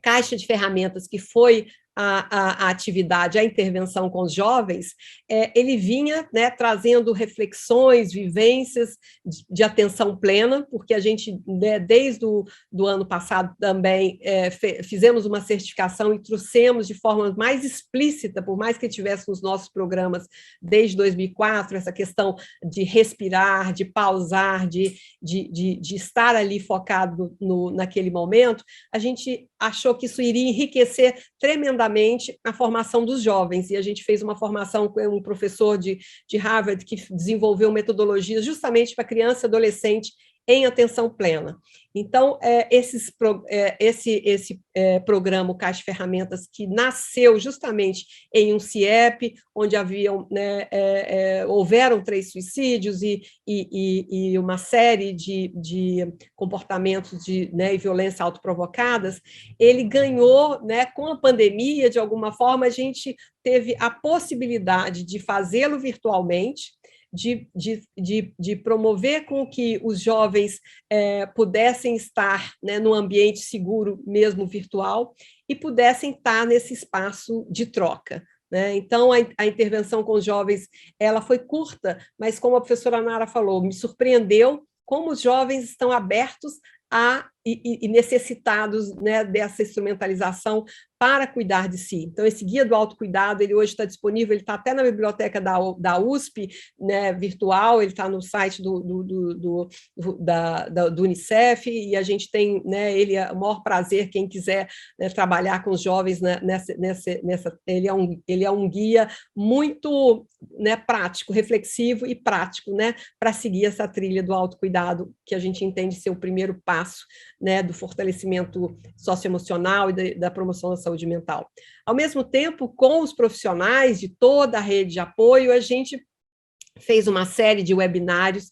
Caixa de Ferramentas, que foi a atividade, a intervenção com os jovens, ele vinha, né, trazendo reflexões, vivências de atenção plena, porque a gente, né, desde do ano passado também fizemos uma certificação e trouxemos de forma mais explícita, por mais que tivéssemos nossos programas desde 2004, essa questão de respirar, de pausar, de estar ali focado naquele momento, a gente achou que isso iria enriquecer tremendamente a formação dos jovens, e a gente fez uma formação com um professor de Harvard que desenvolveu metodologias justamente para criança e adolescente em atenção plena. Então, esse programa, o Caixa de Ferramentas, que nasceu justamente em um CIEP, onde houveram 3 suicídios e uma série de comportamentos de violência autoprovocadas, ele ganhou, com a pandemia, de alguma forma, a gente teve a possibilidade de fazê-lo virtualmente, de promover com que os jovens pudessem estar num ambiente seguro, mesmo virtual, e pudessem estar nesse espaço de troca. Então, a intervenção com os jovens ela foi curta, mas, como a professora Nara falou, me surpreendeu como os jovens estão abertos e necessitados dessa instrumentalização para cuidar de si. Então, esse guia do autocuidado, ele hoje está disponível, ele está até na biblioteca da USP, virtual, ele está no site do Unicef, e a gente tem, ele é o maior prazer, quem quiser trabalhar com os jovens ele é um guia muito prático, reflexivo e prático, para seguir essa trilha do autocuidado, que a gente entende ser o primeiro passo do fortalecimento socioemocional e da promoção da saúde mental. Ao mesmo tempo, com os profissionais de toda a rede de apoio, a gente fez uma série de webinários,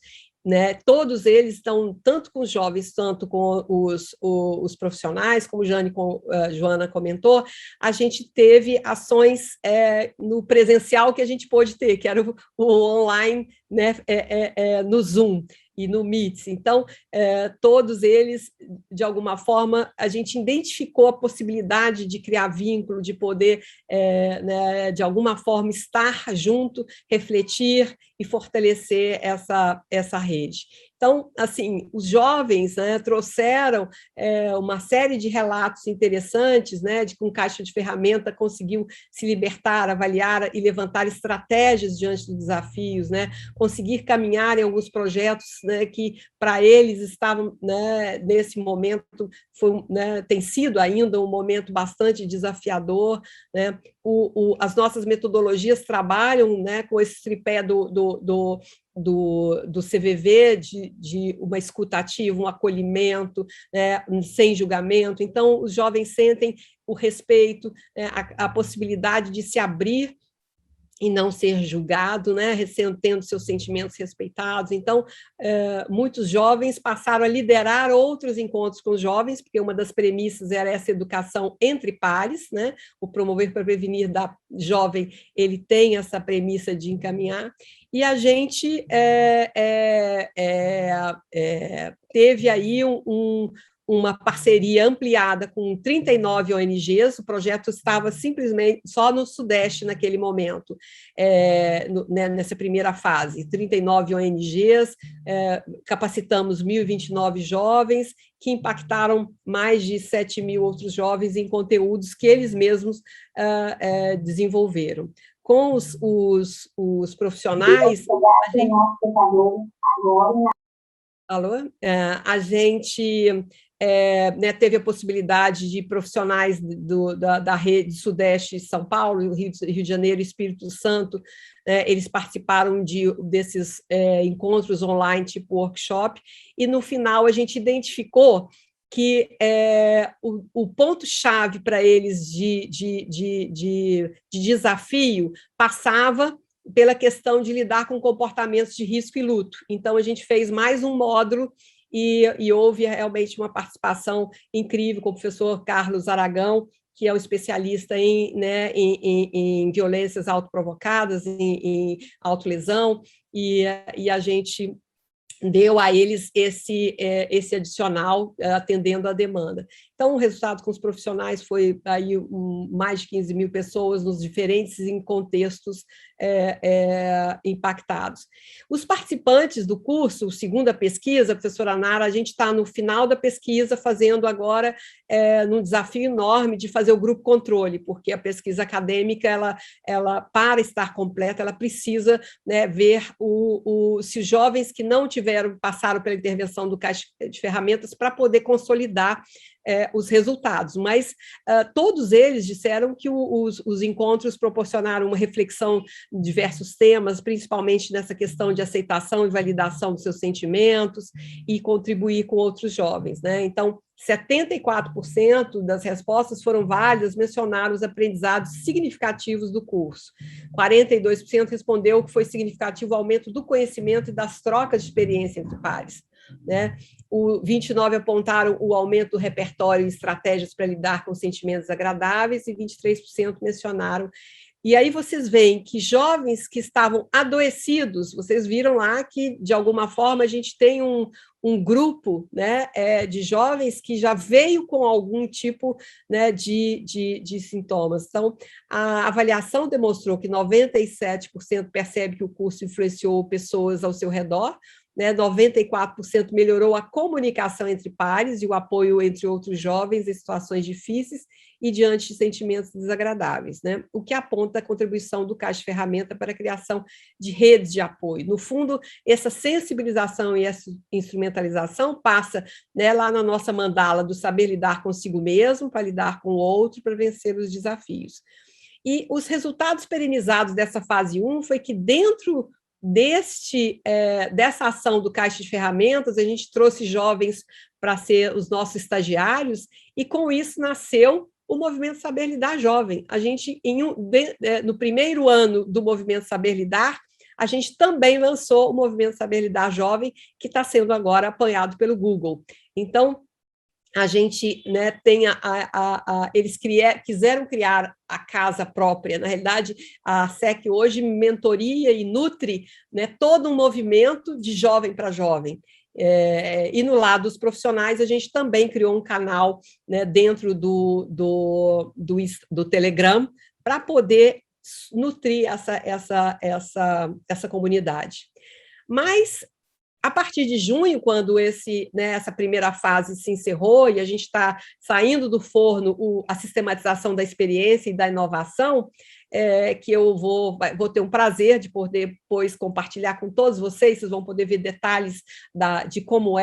todos eles estão tanto com os jovens, tanto com os profissionais, como Joana comentou, a gente teve ações no presencial que a gente pôde ter, que era o online, no Zoom e no Meet. Então, todos eles, de alguma forma, a gente identificou a possibilidade de criar vínculo, de poder, de alguma forma, estar junto, refletir e fortalecer essa rede. Então, assim, os jovens trouxeram uma série de relatos interessantes, de que um caixa de ferramenta conseguiu se libertar, avaliar e levantar estratégias diante dos desafios, conseguir caminhar em alguns projetos que, para eles, estavam, nesse momento, tem sido ainda um momento bastante desafiador. As nossas metodologias trabalham com esse tripé do CVV, de uma escuta ativa, um acolhimento, sem julgamento. Então, os jovens sentem o respeito, a possibilidade de se abrir e não ser julgado, tendo seus sentimentos respeitados. Então, muitos jovens passaram a liderar outros encontros com os jovens, porque uma das premissas era essa educação entre pares, o Promover para Prevenir da Jovem, ele tem essa premissa de encaminhar, e a gente teve aí uma parceria ampliada com 39 ONGs, o projeto estava simplesmente só no Sudeste naquele momento, nessa primeira fase, 39 ONGs, capacitamos 1.029 jovens, que impactaram mais de 7.000 outros jovens em conteúdos que eles mesmos desenvolveram. Com os profissionais, a gente teve a possibilidade de profissionais da rede Sudeste, São Paulo, Rio de Janeiro e Espírito Santo, eles participaram desses encontros online, tipo workshop, e no final a gente identificou que o ponto-chave para eles de desafio passava pela questão de lidar com comportamentos de risco e luto. Então, a gente fez mais um módulo e houve realmente uma participação incrível com o professor Carlos Aragão, que é um especialista em violências autoprovocadas, em autolesão, e a gente deu a eles esse adicional, atendendo à demanda. Então, o resultado com os profissionais foi aí mais de 15.000 pessoas nos diferentes contextos impactados. Os participantes do curso, segundo a pesquisa, professora Nara, a gente está no final da pesquisa, fazendo agora num desafio enorme de fazer o grupo controle, porque a pesquisa acadêmica, ela para estar completa, ela precisa ver se os jovens que não passaram pela intervenção do Caixa de Ferramentas, para poder consolidar os resultados, mas todos eles disseram que os encontros proporcionaram uma reflexão de diversos temas, principalmente nessa questão de aceitação e validação dos seus sentimentos e contribuir com outros jovens, né? Então, 74% das respostas foram válidas, mencionaram os aprendizados significativos do curso. 42% respondeu que foi significativo o aumento do conhecimento e das trocas de experiência entre pares, né? 29% apontaram o aumento do repertório e estratégias para lidar com sentimentos agradáveis, e 23% mencionaram. E aí vocês veem que jovens que estavam adoecidos, vocês viram lá que, de alguma forma, a gente tem um grupo, né, de jovens que já veio com algum tipo, né, de sintomas. Então, a avaliação demonstrou que 97% percebe que o curso influenciou pessoas ao seu redor, né, 94% melhorou a comunicação entre pares e o apoio entre outros jovens em situações difíceis e diante de sentimentos desagradáveis, né? O que aponta a contribuição do Caixa Ferramenta para a criação de redes de apoio. No fundo, essa sensibilização e essa instrumentalização passa, né, lá na nossa mandala do saber lidar consigo mesmo, para lidar com o outro, para vencer os desafios. E os resultados perenizados dessa fase 1 foi que dentro dessa ação do Caixa de Ferramentas, a gente trouxe jovens para ser os nossos estagiários, e com isso nasceu o Movimento Saber Lidar Jovem. A gente, no primeiro ano do Movimento Saber Lidar, a gente também lançou o Movimento Saber Lidar Jovem, que está sendo agora apoiado pelo Google. Então, a gente, né, tem eles quiseram criar a casa própria. Na realidade, a SEC hoje mentoria e nutre, né, todo um movimento de jovem para jovem. E no lado dos profissionais, a gente também criou um canal, né, dentro do Telegram para poder nutrir essa comunidade. Mas, a partir de junho, quando essa primeira fase se encerrou e a gente está saindo do forno a sistematização da experiência e da inovação, que eu vou ter um prazer de poder depois compartilhar com todos vocês, vocês vão poder ver detalhes de como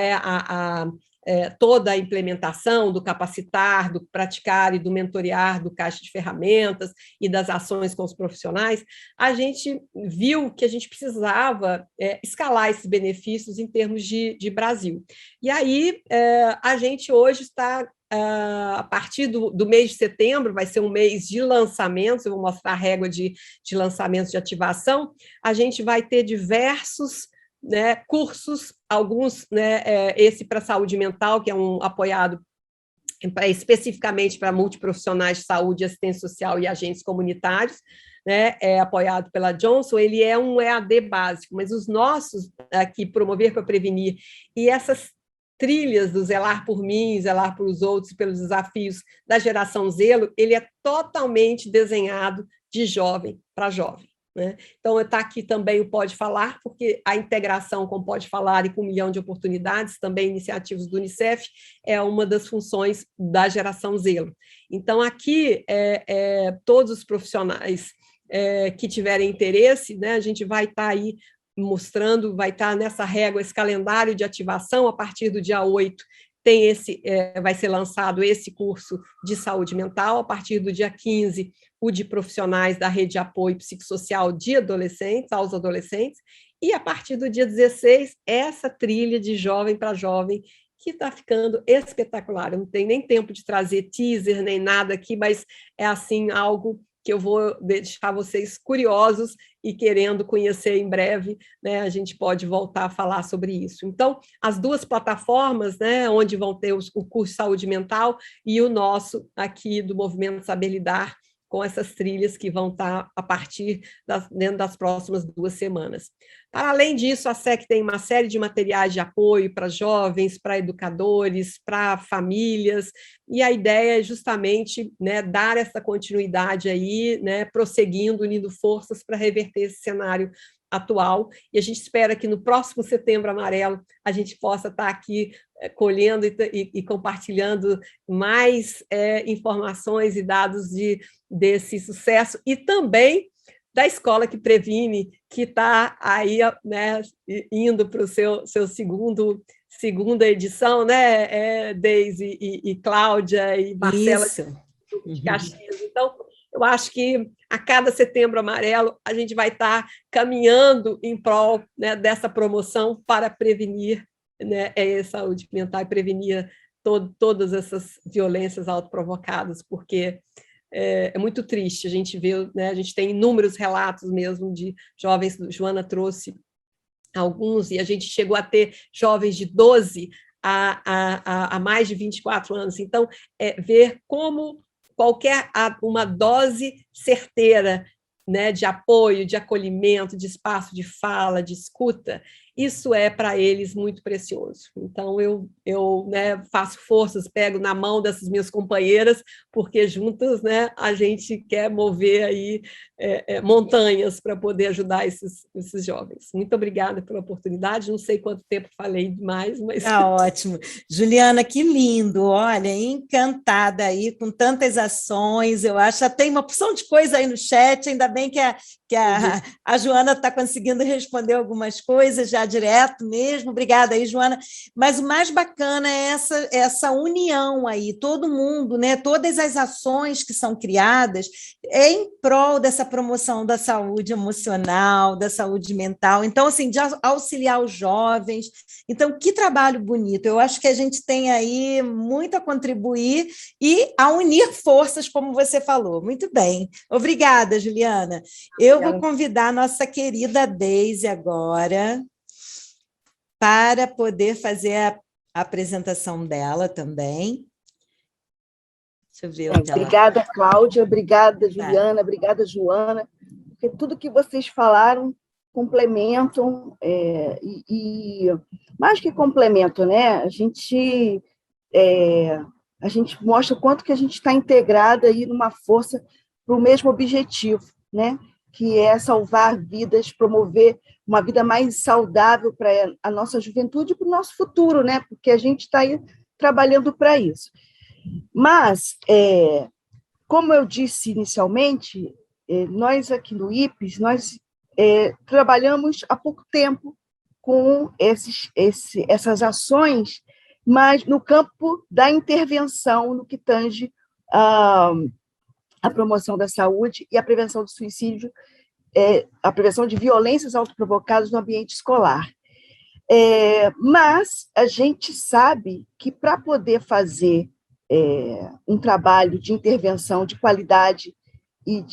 toda a implementação do capacitar, do praticar e do mentorear do Caixa de Ferramentas e das ações com os profissionais. A gente viu que a gente precisava escalar esses benefícios em termos de Brasil. E aí, a gente hoje está, a partir do mês de setembro, vai ser um mês de lançamentos, eu vou mostrar a régua de lançamentos de ativação, a gente vai ter diversos, né, cursos, alguns, né, esse para saúde mental, que é apoiado especificamente para multiprofissionais de saúde, assistência social e agentes comunitários, né, apoiado pela Johnson. Ele é um EAD básico, mas os nossos aqui, Promover para Prevenir, e essas trilhas do Zelar por Mim, Zelar pelos Outros, pelos desafios da geração Zelo, ele é totalmente desenhado de jovem para jovem, né? Então, está aqui também o Pode Falar, porque a integração com o Pode Falar e com 1 milhão de oportunidades, também iniciativas do Unicef, é uma das funções da geração Zelo. Então, aqui, todos os profissionais que tiverem interesse, né, a gente vai estar aí mostrando, vai estar nessa régua, esse calendário de ativação. A partir do dia 8, vai ser lançado esse curso de saúde mental, a partir do dia 15, o de profissionais da rede de apoio psicossocial de adolescentes, aos adolescentes, e a partir do dia 16, essa trilha de jovem para jovem, que está ficando espetacular. Eu não tenho nem tempo de trazer teaser, nem nada aqui, mas é assim algo que eu vou deixar vocês curiosos e querendo conhecer em breve, né? A gente pode voltar a falar sobre isso. Então, as duas plataformas, né, onde vão ter o curso de saúde mental e o nosso aqui do Movimento Saber Lidar, com essas trilhas que vão estar a partir dentro das próximas 2 semanas. Para além disso, a SEC tem uma série de materiais de apoio para jovens, para educadores, para famílias, e a ideia é justamente, né, dar essa continuidade aí, né, prosseguindo, unindo forças para reverter esse cenário atual, e a gente espera que no próximo Setembro Amarelo a gente possa estar aqui colhendo e compartilhando mais informações e dados desse sucesso, e também da Escola que Previne, que está aí, né, indo para o seu segundo segunda edição, né, Deise e Cláudia e Marcela de Caxias. Então, eu acho que a cada Setembro Amarelo a gente vai estar caminhando em prol, né, dessa promoção para prevenir, né, saúde mental e prevenir todas essas violências autoprovocadas, porque é muito triste. A gente vê, né, a gente tem inúmeros relatos mesmo de jovens, Joana trouxe alguns, e a gente chegou a ter jovens de 12 a mais de 24 anos. Então, ver como uma dose certeira, né, de apoio, de acolhimento, de espaço de fala, de escuta, isso é para eles muito precioso. Então, eu né, faço forças, pego na mão dessas minhas companheiras, porque juntas, né, a gente quer mover aí montanhas para poder ajudar esses jovens. Muito obrigada pela oportunidade, não sei quanto tempo falei demais, mas... Tá ótimo. Juliana, que lindo, olha, encantada aí, com tantas ações, eu acho, já tem uma porção de coisa aí no chat, ainda bem que a Joana está conseguindo responder algumas coisas já direto mesmo, obrigada aí, Joana, mas o mais bacana é essa união aí, todo mundo, né, todas as ações que são criadas em prol dessa promoção da saúde emocional, da saúde mental, então, assim, de auxiliar os jovens. Então, que trabalho bonito, eu acho que a gente tem aí muito a contribuir e a unir forças, como você falou. Muito bem, obrigada, Juliana. Eu vou convidar a nossa querida Deise agora para poder fazer a apresentação dela também. Deixa eu ver onde obrigada, ela... Cláudia, obrigada, Juliana, obrigada, Joana, porque tudo que vocês falaram complementam, e mais que complemento, né? A gente mostra o quanto que a gente está integrada aí numa força para o mesmo objetivo, né? Que é salvar vidas, promover uma vida mais saudável para a nossa juventude e para o nosso futuro, né? Porque a gente está aí trabalhando para isso. Mas, como eu disse inicialmente, nós aqui no IPES, nós trabalhamos há pouco tempo com essas ações, mas no campo da intervenção, no que tange a promoção da saúde e a prevenção do suicídio, a prevenção de violências autoprovocadas no ambiente escolar. Mas a gente sabe que para poder fazer um trabalho de intervenção de qualidade e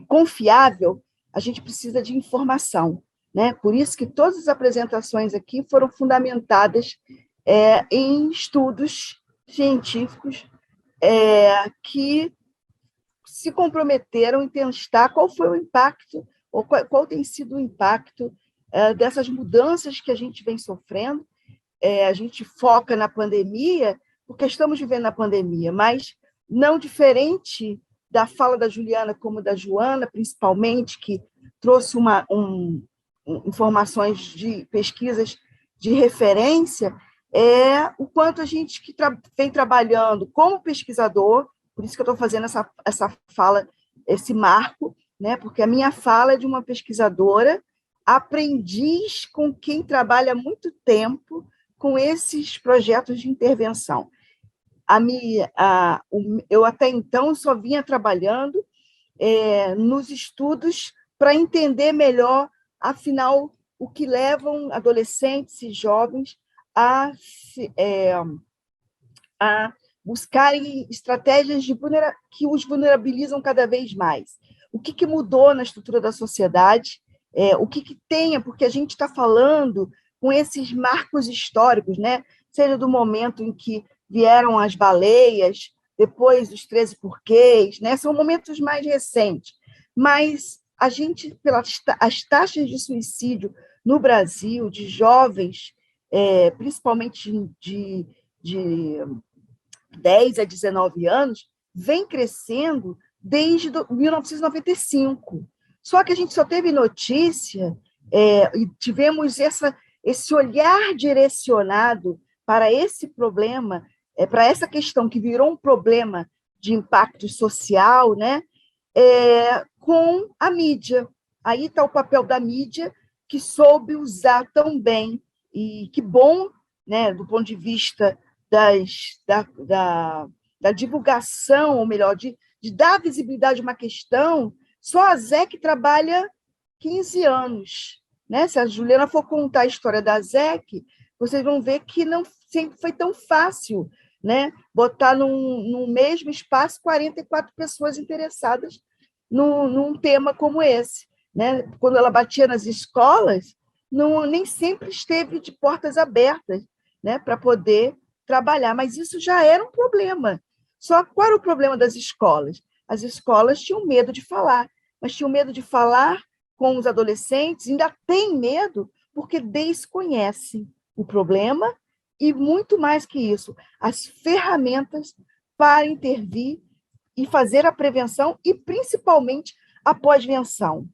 confiável, a gente precisa de informação, né? Por isso que todas as apresentações aqui foram fundamentadas em estudos científicos que se comprometeram em testar qual foi o impacto, ou qual tem sido o impacto dessas mudanças que a gente vem sofrendo. A gente foca na pandemia, porque estamos vivendo a pandemia, mas não diferente da fala da Juliana como da Joana, principalmente, que trouxe informações de pesquisas de referência, o quanto a gente que vem trabalhando como pesquisador, por isso que eu estou fazendo essa fala, esse marco, né? Porque a minha fala é de uma pesquisadora, aprendiz com quem trabalha há muito tempo com esses projetos de intervenção. Eu até então só vinha trabalhando nos estudos para entender melhor, afinal, o que levam adolescentes e jovens a buscarem estratégias que os vulnerabilizam cada vez mais. O que mudou na estrutura da sociedade, o que tem, porque a gente está falando com esses marcos históricos, né? Seja do momento em que vieram as baleias, depois os 13 porquês, né? São momentos mais recentes. Mas a gente, as taxas de suicídio no Brasil, de jovens, principalmente de 10 a 19 anos, vem crescendo desde 1995. Só que a gente só teve notícia e tivemos esse olhar direcionado para esse problema, para essa questão que virou um problema de impacto social, né? Com a mídia. Aí está o papel da mídia, que soube usar tão bem e que bom, né, do ponto de vista da divulgação, ou melhor, de dar visibilidade a uma questão, só a ZEC trabalha 15 anos. Né? Se a Juliana for contar a história da ZEC, vocês vão ver que não sempre foi tão fácil, né? Botar num mesmo espaço 44 pessoas interessadas num tema como esse. Né? Quando ela batia nas escolas, nem sempre esteve de portas abertas, né, para poder trabalhar, mas isso já era um problema. Só qual era o problema das escolas? As escolas tinham medo de falar, mas tinham medo de falar com os adolescentes, ainda têm medo porque desconhecem o problema e, muito mais que isso, as ferramentas para intervir e fazer a prevenção e, principalmente, a pós-venção.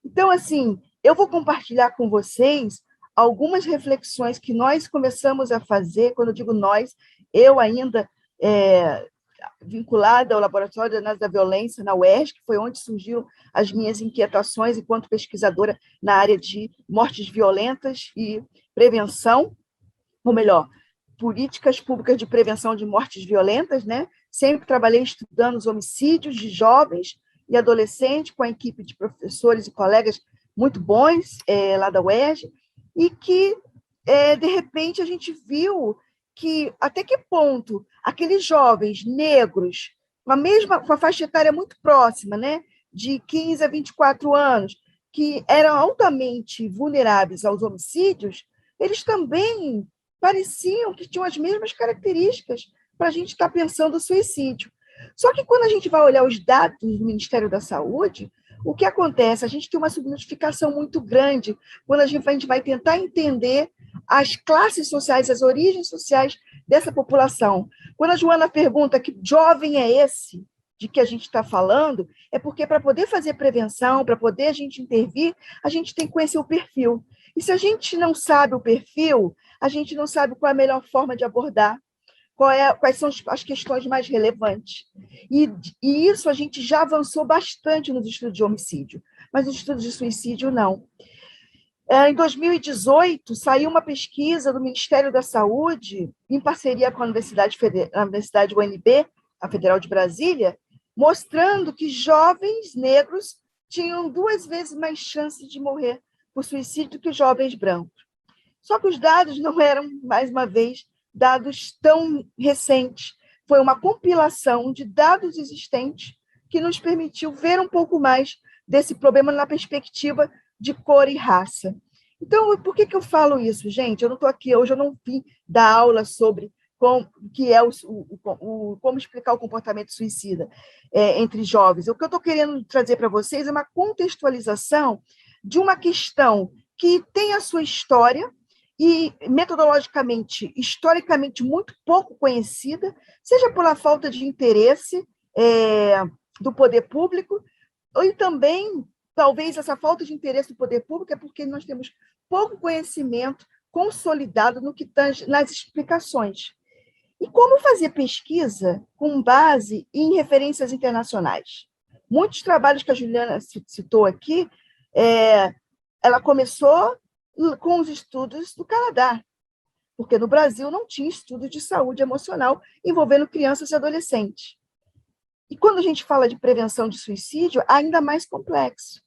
Então, assim, eu vou compartilhar com vocês algumas reflexões que nós começamos a fazer. Quando eu digo nós, eu ainda vinculada ao Laboratório de Análise da Violência na UERJ, que foi onde surgiram as minhas inquietações enquanto pesquisadora na área de mortes violentas e prevenção, ou melhor, políticas públicas de prevenção de mortes violentas, né? Sempre trabalhei estudando os homicídios de jovens e adolescentes com a equipe de professores e colegas muito bons lá da UERJ, e que, de repente, a gente viu que até que ponto aqueles jovens negros, com a faixa etária muito próxima, né, de 15 a 24 anos, que eram altamente vulneráveis aos homicídios, eles também pareciam que tinham as mesmas características para a gente estar pensando o suicídio. Só que quando a gente vai olhar os dados do Ministério da Saúde, o que acontece? A gente tem uma subnotificação muito grande quando a gente vai tentar entender as classes sociais, as origens sociais dessa população. Quando a Joana pergunta que jovem é esse de que a gente está falando, é porque para poder fazer prevenção, para poder a gente intervir, a gente tem que conhecer o perfil. E se a gente não sabe o perfil, a gente não sabe qual é a melhor forma de abordar, quais são as questões mais relevantes. E isso a gente já avançou bastante nos estudos de homicídio, mas nos estudos de suicídio, não. Em 2018, saiu uma pesquisa do Ministério da Saúde, em parceria com a Universidade UNB, a Federal de Brasília, mostrando que jovens negros tinham 2 vezes mais chance de morrer por suicídio que os jovens brancos. Só que os dados não eram, mais uma vez, dados tão recentes. Foi uma compilação de dados existentes que nos permitiu ver um pouco mais desse problema na perspectiva de cor e raça. Então, por que eu falo isso, gente? Eu não estou aqui hoje, eu não vim dar aula sobre como explicar o comportamento suicida entre jovens. O que eu estou querendo trazer para vocês é uma contextualização de uma questão que tem a sua história, e metodologicamente, historicamente, muito pouco conhecida, seja pela falta de interesse do poder público, ou também, talvez, essa falta de interesse do poder público é porque nós temos pouco conhecimento consolidado no que tange nas explicações. E como fazer pesquisa com base em referências internacionais? Muitos trabalhos que a Juliana citou aqui, ela começou com os estudos do Canadá, porque no Brasil não tinha estudo de saúde emocional envolvendo crianças e adolescentes. E quando a gente fala de prevenção de suicídio, ainda mais complexo.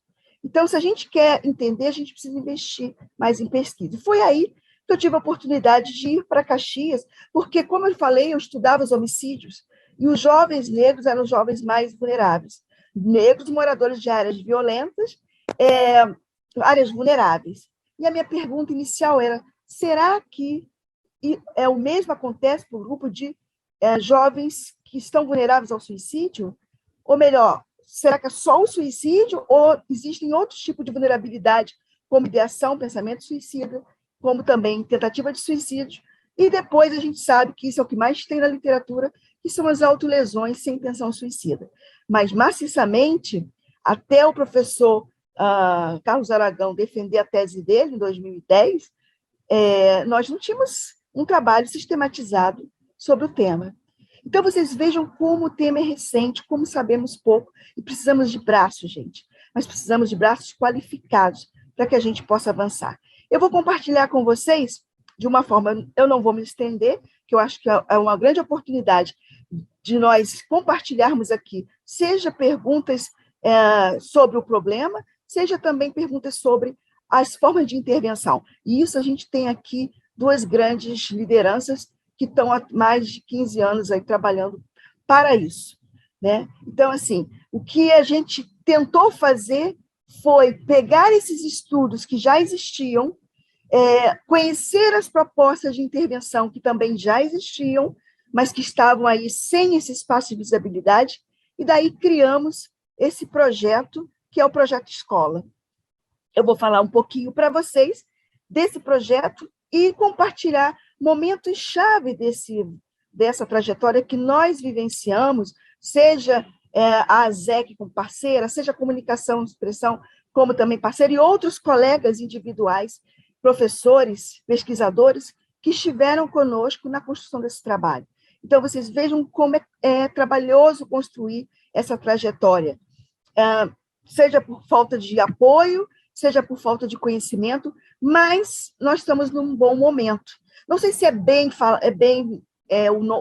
Então, se a gente quer entender, a gente precisa investir mais em pesquisa. E foi aí que eu tive a oportunidade de ir para Caxias, porque, como eu falei, eu estudava os homicídios, e os jovens negros eram os jovens mais vulneráveis. Negros moradores de áreas violentas, áreas vulneráveis. E a minha pergunta inicial era, será que o mesmo acontece para o grupo de jovens que estão vulneráveis ao suicídio? Ou melhor, será que é só o suicídio ou existem outros tipos de vulnerabilidade, como ideação, pensamento suicida, como também tentativa de suicídio? E depois a gente sabe que isso é o que mais tem na literatura, que são as autolesões sem intenção suicida. Mas, maciçamente, até o professor Carlos Aragão defender a tese dele, em 2010, nós não tínhamos um trabalho sistematizado sobre o tema. Então, vocês vejam como o tema é recente, como sabemos pouco, e precisamos de braços, gente. Mas precisamos de braços qualificados para que a gente possa avançar. Eu vou compartilhar com vocês, de uma forma, eu não vou me estender, que eu acho que é uma grande oportunidade de nós compartilharmos aqui, seja perguntas sobre o problema, seja também perguntas sobre as formas de intervenção. E isso a gente tem aqui duas grandes lideranças que estão há mais de 15 anos aí trabalhando para isso, né? Então, assim, o que a gente tentou fazer foi pegar esses estudos que já existiam, conhecer as propostas de intervenção que também já existiam, mas que estavam aí sem esse espaço de visibilidade, e daí criamos esse projeto, que é o Projeto Escola. Eu vou falar um pouquinho para vocês desse projeto e compartilhar momentos-chave dessa trajetória que nós vivenciamos, seja a ASEC como parceira, seja a Comunicação e Expressão como também parceira, e outros colegas individuais, professores, pesquisadores, que estiveram conosco na construção desse trabalho. Então, vocês vejam como é trabalhoso construir essa trajetória, seja por falta de apoio, seja por falta de conhecimento, mas nós estamos num bom momento. Não sei se o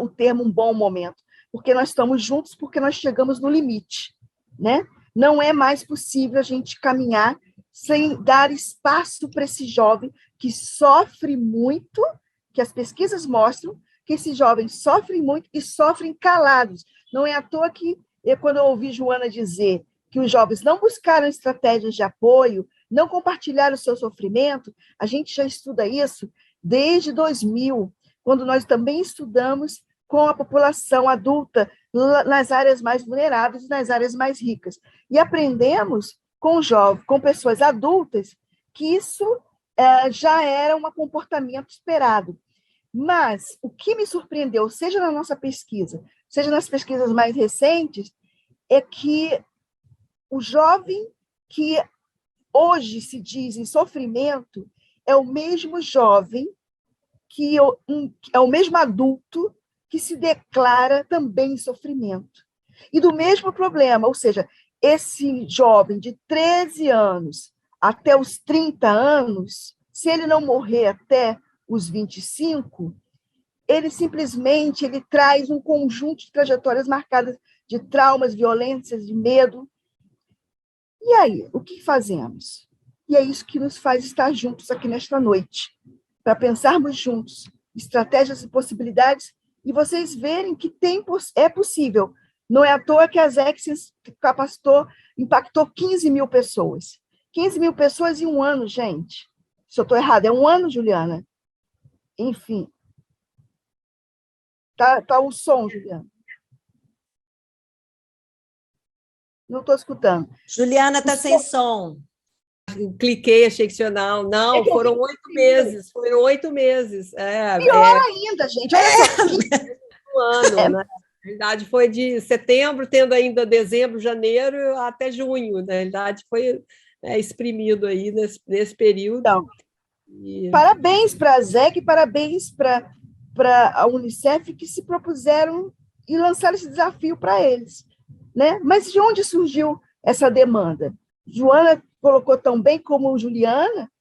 termo um bom momento, porque nós estamos juntos, porque nós chegamos no limite, né? Não é mais possível a gente caminhar sem dar espaço para esse jovem que sofre muito, que as pesquisas mostram que esses jovens sofrem muito e sofrem calados. Não é à toa que, quando eu ouvi Joana dizer que os jovens não buscaram estratégias de apoio, não compartilharam o seu sofrimento, a gente já estuda isso desde 2000, quando nós também estudamos com a população adulta nas áreas mais vulneráveis e nas áreas mais ricas. E aprendemos com jovens, com pessoas adultas, que isso já era um comportamento esperado. Mas o que me surpreendeu, seja na nossa pesquisa, seja nas pesquisas mais recentes, é que o jovem que hoje se diz em sofrimento é o mesmo jovem é o mesmo adulto que se declara também em sofrimento. E do mesmo problema, ou seja, esse jovem de 13 anos até os 30 anos, se ele não morrer até os 25, ele simplesmente traz um conjunto de trajetórias marcadas de traumas, violências, de medo. E aí, o que fazemos? E é isso que nos faz estar juntos aqui nesta noite, para pensarmos juntos estratégias e possibilidades, e vocês verem que é possível. Não é à toa que a ZEC se capacitou, impactou 15 mil pessoas. 15 mil pessoas em um ano, gente. Se eu estou errada, é um ano, Juliana? Enfim. Tá o som, Juliana. Não estou escutando. Juliana está sem som. Cliquei, achei que tinha não, foram 8 meses, foram 8 meses. Pior ainda, gente, olha só. Um ano, né? Na verdade, foi de setembro, tendo ainda dezembro, janeiro, até junho. Na verdade, foi exprimido aí nesse período. Então, parabéns para a ZEC, parabéns para a Unicef, que se propuseram e lançaram esse desafio para eles, né? Mas de onde surgiu essa demanda? Joana colocou tão bem como Juliana,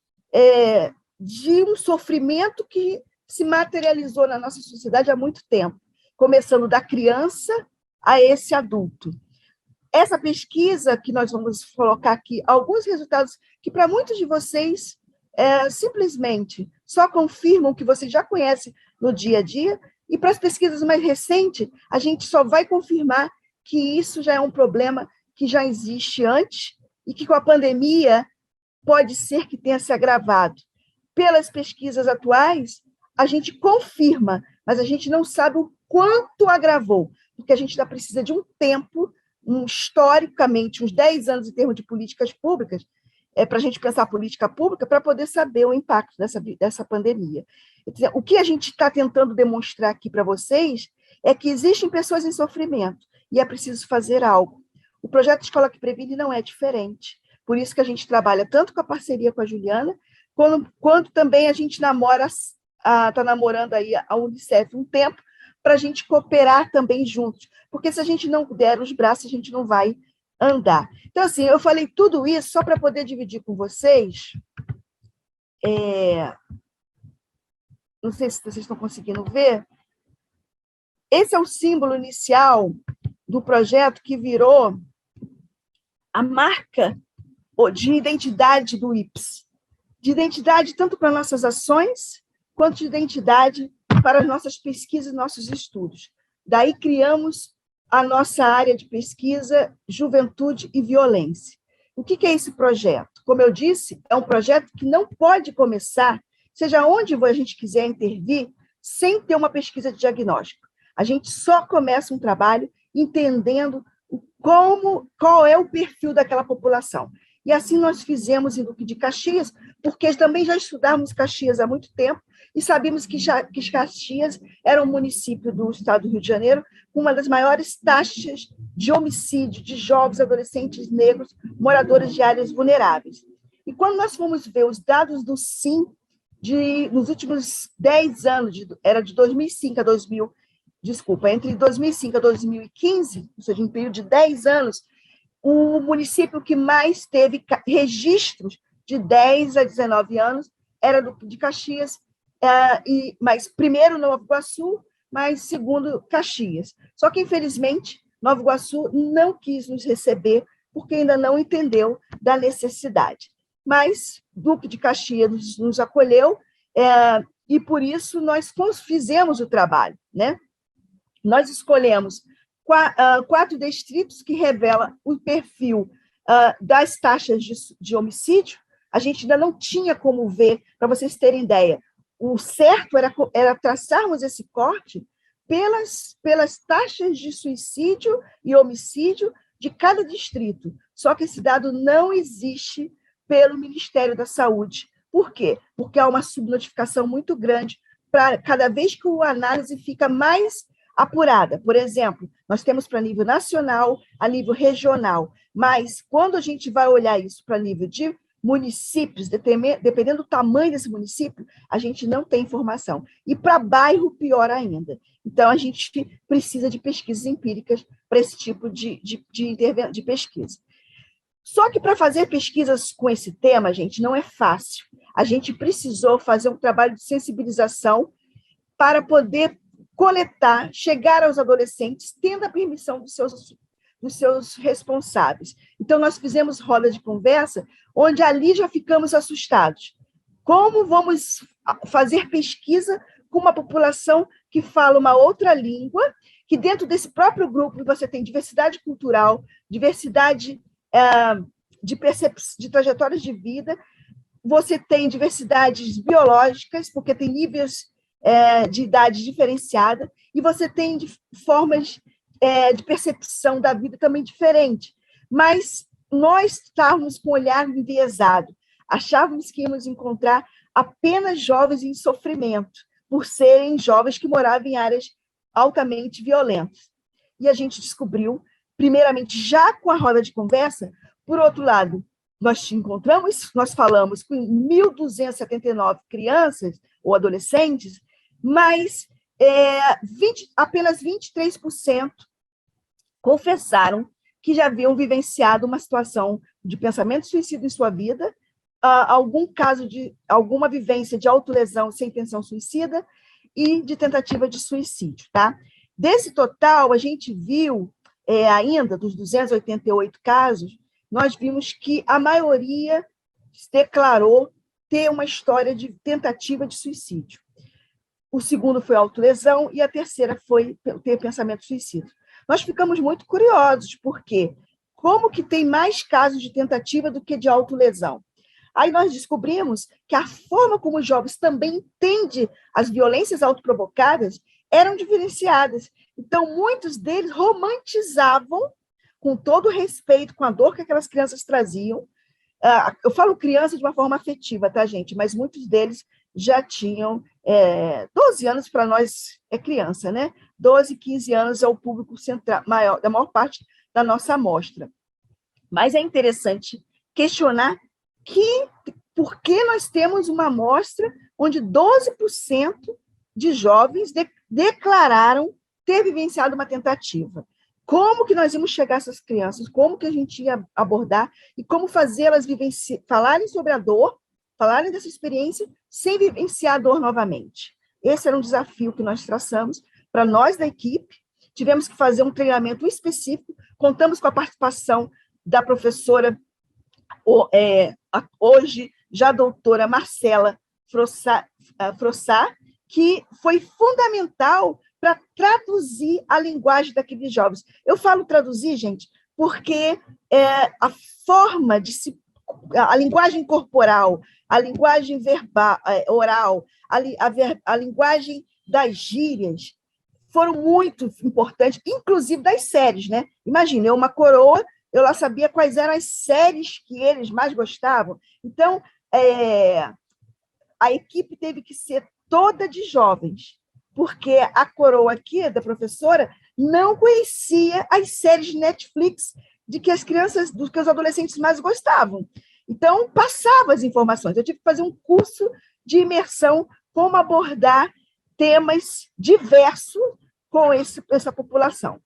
de um sofrimento que se materializou na nossa sociedade há muito tempo, começando da criança a esse adulto. Essa pesquisa que nós vamos colocar aqui, alguns resultados que para muitos de vocês simplesmente só confirmam o que vocês já conhecem no dia a dia, e para as pesquisas mais recentes, a gente só vai confirmar que isso já é um problema que já existe antes e que com a pandemia pode ser que tenha se agravado. Pelas pesquisas atuais, a gente confirma, mas a gente não sabe o quanto agravou, porque a gente ainda precisa de um tempo, historicamente, uns 10 anos em termos de políticas públicas, para a gente pensar a política pública, para poder saber o impacto dessa pandemia. O que a gente está tentando demonstrar aqui para vocês é que existem pessoas em sofrimento e é preciso fazer algo. O projeto Escola que Previne não é diferente. Por isso que a gente trabalha tanto com a parceria com a Juliana, quanto também a gente está namorando aí a Unicef um tempo, para a gente cooperar também juntos. Porque se a gente não der os braços, a gente não vai andar. Então, assim, eu falei tudo isso só para poder dividir com vocês não sei se vocês estão conseguindo ver, esse é o símbolo inicial do projeto que virou a marca de identidade do IPS, de identidade tanto para nossas ações, quanto de identidade para as nossas pesquisas e nossos estudos. Daí criamos a nossa área de pesquisa, Juventude e Violência. O que é esse projeto? Como eu disse, é um projeto que não pode começar, seja onde a gente quiser intervir, sem ter uma pesquisa de diagnóstico. A gente só começa um trabalho entendendo qual é o perfil daquela população. E assim nós fizemos em Duque de Caxias, porque também já estudávamos Caxias há muito tempo e sabíamos que Caxias era um município do estado do Rio de Janeiro com uma das maiores taxas de homicídio de jovens adolescentes negros moradores de áreas vulneráveis. E quando nós fomos ver os dados do SIM nos últimos 10 anos, era de 2005 a 2000, entre 2005 a 2015, ou seja, em um período de 10 anos, o município que mais teve registros de 10 a 19 anos era de Caxias, mas primeiro Nova Iguaçu, mas segundo Caxias. Só que, infelizmente, Nova Iguaçu não quis nos receber porque ainda não entendeu da necessidade. Mas Duque de Caxias nos acolheu e, por isso, nós fizemos o trabalho, né? Nós escolhemos 4 distritos que revelam o perfil das taxas de homicídio. A gente ainda não tinha como ver, para vocês terem ideia. O certo era traçarmos esse corte pelas taxas de suicídio e homicídio de cada distrito. Só que esse dado não existe pelo Ministério da Saúde. Por quê? Porque há uma subnotificação muito grande para cada vez que a análise fica mais apurada. Por exemplo, nós temos para nível nacional, a nível regional, mas quando a gente vai olhar isso para nível de municípios, dependendo do tamanho desse município, a gente não tem informação. E para bairro, pior ainda. Então, a gente precisa de pesquisas empíricas para esse tipo de pesquisa. Só que para fazer pesquisas com esse tema, gente, não é fácil. A gente precisou fazer um trabalho de sensibilização para poder coletar, chegar aos adolescentes, tendo a permissão dos seus responsáveis. Então, nós fizemos roda de conversa, onde ali já ficamos assustados. Como vamos fazer pesquisa com uma população que fala uma outra língua, que dentro desse próprio grupo você tem diversidade cultural, diversidade de trajetórias de vida, você tem diversidades biológicas, porque tem níveis de idade diferenciada, e você tem formas de percepção da vida também diferente. Mas nós estávamos com o olhar enviesado, achávamos que íamos encontrar apenas jovens em sofrimento, por serem jovens que moravam em áreas altamente violentas. E a gente descobriu, primeiramente, já com a roda de conversa, por outro lado, nós falamos com 1.279 crianças ou adolescentes, mas apenas 23% confessaram que já haviam vivenciado uma situação de pensamento suicida em sua vida, algum caso de alguma vivência de autolesão sem intenção suicida e de tentativa de suicídio. Tá? Desse total, a gente viu, ainda dos 288 casos, nós vimos que a maioria declarou ter uma história de tentativa de suicídio. O segundo foi autolesão e a terceira foi ter pensamento suicida. Nós ficamos muito curiosos, porque como que tem mais casos de tentativa do que de autolesão? Aí nós descobrimos que a forma como os jovens também entendem as violências autoprovocadas eram diferenciadas. Então, muitos deles romantizavam, com todo o respeito, com a dor que aquelas crianças traziam. Eu falo criança de uma forma afetiva, tá, gente? Mas muitos deles já tinham 12 anos, para nós é criança, né? 12, 15 anos é o público central, da maior parte da nossa amostra. Mas é interessante questionar por que nós temos uma amostra onde 12% de jovens declararam ter vivenciado uma tentativa. Como que nós íamos chegar a essas crianças? Como que a gente ia abordar? E como fazê-las falarem sobre a dor falarem dessa experiência sem vivenciar a dor novamente. Esse era um desafio que nós traçamos para nós da equipe. Tivemos que fazer um treinamento específico, contamos com a participação da professora, hoje já doutora Marcela Frossá, que foi fundamental para traduzir a linguagem daqueles jovens. Eu falo traduzir, gente, porque a forma de se... a linguagem corporal, a linguagem verbal, oral, a linguagem das gírias foram muito importantes, inclusive das séries, né? Imagina, eu, uma coroa, eu lá sabia quais eram as séries que eles mais gostavam. Então, a equipe teve que ser toda de jovens, porque a coroa aqui, da professora, não conhecia as séries de Netflix de que as crianças, do que os adolescentes mais gostavam. Então, passava as informações. Eu tive que fazer um curso de imersão, como abordar temas diversos com essa população.